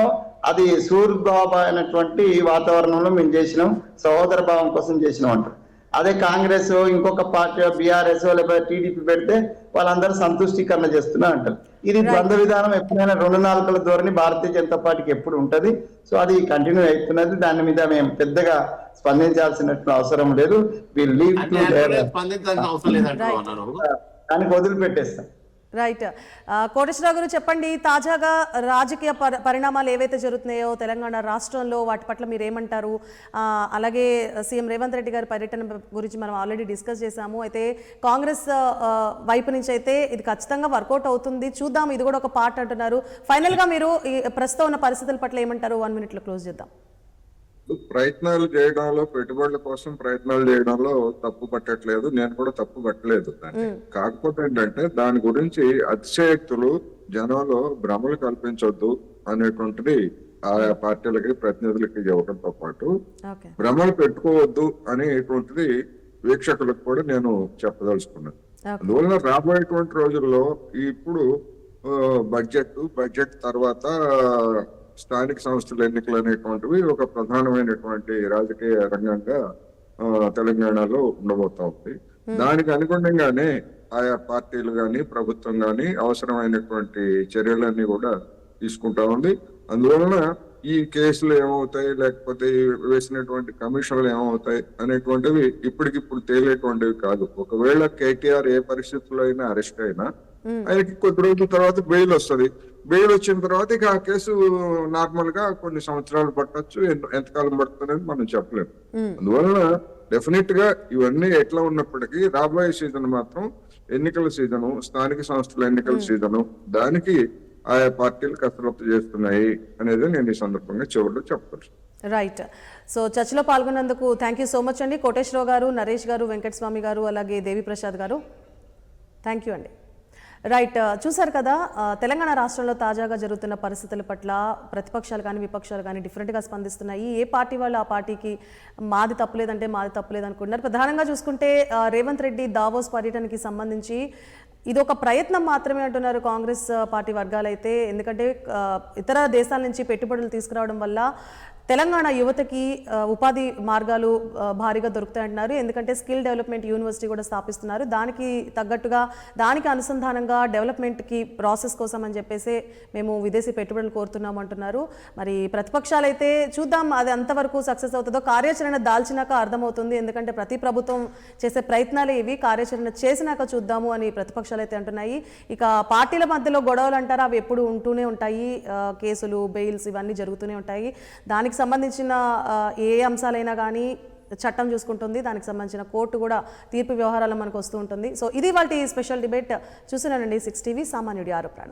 అది సుహృద్భావమైనటువంటి వాతావరణంలో మేము చేసినాం, సహోదర భావం కోసం చేసినాం అంటారు. అదే కాంగ్రెస్ ఇంకొక పార్టీ బీఆర్ఎస్ లేకపోతే టీడీపీ పెడితే వాళ్ళందరూ సంతుష్టీకరణ చేస్తున్నారు అంటారు. ఇది ద్వంద్వ విధానం ఎప్పుడైనా 2 నాలుకల ధోరణి భారతీయ జనతా పార్టీకి ఎప్పుడు ఉంటది. సో అది కంటిన్యూ అవుతున్నది. దాని మీద మేము పెద్దగా స్పందించాల్సిన అవసరం లేదు. స్పందించాల్సిన అవసరం లేదంటున్నారు, దానికి వదిలిపెట్టేస్తాం. రైట్. కోటేశ్వరరావు గారు చెప్పండి, తాజాగా రాజకీయ పరిణామాలు ఏవైతే జరుగుతున్నాయో తెలంగాణ రాష్ట్రంలో వాటి పట్ల మీరు ఏమంటారు? అలాగే సీఎం రేవంత్ రెడ్డి గారి పర్యటన గురించి మనం ఆల్రెడీ డిస్కస్ చేశాము. అయితే కాంగ్రెస్ వైపు నుంచి అయితే ఇది ఖచ్చితంగా వర్కౌట్ అవుతుంది, చూద్దాం, ఇది కూడా ఒక పార్ట్ అంటున్నారు. ఫైనల్గా మీరు ఈ ప్రస్తుతం ఉన్న పరిస్థితుల పట్ల ఏమంటారు? 1 minute క్లోజ్ చేద్దాం. ప్రయత్నాలు చేయడంలో, పెట్టుబడుల కోసం ప్రయత్నాలు చేయడంలో తప్పు పట్టట్లేదు, నేను కూడా తప్పు పట్టలేదు దాన్ని. కాకపోతే ఏంటంటే దాని గురించి అతిశయోక్తులు జనంలో భ్రమలు కల్పించొద్దు అనేటువంటిది ఆయా పార్టీలకి ప్రతినిధులకి ఇవ్వడంతో పాటు భ్రమలు పెట్టుకోవద్దు అనేటువంటిది వీక్షకులకు కూడా నేను చెప్పదలుచుకున్నాను. అందువల్ల రాబోయేటువంటి రోజుల్లో ఇప్పుడు బడ్జెట్ తర్వాత స్థానిక సంస్థల ఎన్నికలు అనేటువంటివి ఒక ప్రధానమైనటువంటి రాజకీయ రంగంగా తెలంగాణలో ఉండబోతా ఉంది. దానికి అనుగుణంగానే ఆయా పార్టీలు గాని ప్రభుత్వం గాని అవసరమైనటువంటి చర్యలన్నీ కూడా తీసుకుంటా ఉంది. అందువలన ఈ కేసులు ఏమవుతాయి, లేకపోతే వేసినటువంటి కమిషన్లు ఏమవుతాయి అనేటువంటివి ఇప్పటికిప్పుడు తేలేటువంటివి కాదు. ఒకవేళ కేటీఆర్ ఏ పరిస్థితుల్లో అయినా అరెస్ట్ అయినా ఆయనకి కొద్ది రోజుల తర్వాత బెయిల్ వస్తుంది. బెయిల్ వచ్చిన తర్వాత ఇక ఆ కేసు నార్మల్ గా కొన్ని సంవత్సరాలు పట్టొచ్చు, ఎంతకాలం పడుతుంది అనేది మనం చెప్పలేము. అందువలన డెఫినెట్ గా ఇవన్నీ ఎట్లా ఉన్నప్పటికీ రాబోయే సీజన్ మాత్రం ఎన్నికల సీజను, స్థానిక సంస్థల ఎన్నికల సీజను, దానికి ఆయా పార్టీలు కసరత్తు చేస్తున్నాయి అనేది నేను ఈ సందర్భంగా చివరిలో చెప్పచ్చు. రైట్. సో చర్చలో పాల్గొన్నందుకు థ్యాంక్ యూ సో మచ్ అండి. కోటేశ్వరరావు గారు, నరేష్ గారు, వెంకటస్వామి గారు, అలాగే దేవి ప్రసాద్ గారు, థ్యాంక్ యూ అండి. రైట్. చూసారు కదా, తెలంగాణ రాష్ట్రంలో తాజాగా జరుగుతున్న పరిస్థితుల పట్ల ప్రతిపక్షాలు కానీ విపక్షాలు కానీ డిఫరెంట్గా స్పందిస్తున్నాయి. ఏ పార్టీ వాళ్ళు ఆ పార్టీకి మాది తప్పులేదంటే మాది తప్పులేదు అనుకుంటున్నారు. ప్రధానంగా చూసుకుంటే రేవంత్ రెడ్డి దావోస్ పర్యటనకి సంబంధించి ఇది ఒక ప్రయత్నం మాత్రమే అంటున్నారు కాంగ్రెస్ పార్టీ వర్గాలైతే. ఎందుకంటే ఇతర దేశాల నుంచి పెట్టుబడులు తీసుకురావడం వల్ల తెలంగాణ యువతకి ఉపాధి మార్గాలు భారీగా దొరుకుతాయంటున్నారు. ఎందుకంటే స్కిల్ డెవలప్మెంట్ యూనివర్సిటీ కూడా స్థాపిస్తున్నారు. దానికి తగ్గట్టుగా, దానికి అనుసంధానంగా డెవలప్మెంట్కి ప్రాసెస్ కోసం అని చెప్పేసి మేము విదేశీ పెట్టుబడులు కోరుతున్నాం అంటున్నారు. మరి ప్రతిపక్షాలు అయితే చూద్దాం అది అంతవరకు సక్సెస్ అవుతుందో. కార్యాచరణ దాల్చినాక అర్థమవుతుంది. ఎందుకంటే ప్రతి ప్రభుత్వం చేసే ప్రయత్నాలే ఇవి, కార్యాచరణ చేసినాక చూద్దాము అని ప్రతిపక్షాలు అయితే అంటున్నాయి. ఇక పార్టీల మధ్యలో గొడవలు అంటారా, అవి ఎప్పుడు ఉంటూనే ఉంటాయి. కేసులు, బెయిల్స్ ఇవన్నీ జరుగుతూనే ఉంటాయి. దానికి సంబంధించిన ఏ అంశాలైనా కానీ చట్టం చూసుకుంటుంది. దానికి సంబంధించిన కోర్టు కూడా తీర్పు వ్యవహారాలు మనకు వస్తూ ఉంటుంది. సో ఇది వాళ్ళ స్పెషల్ డిబేట్. చూస్తున్నానండి 6 TV, సామాన్యుడి ఆరో ప్రాణం.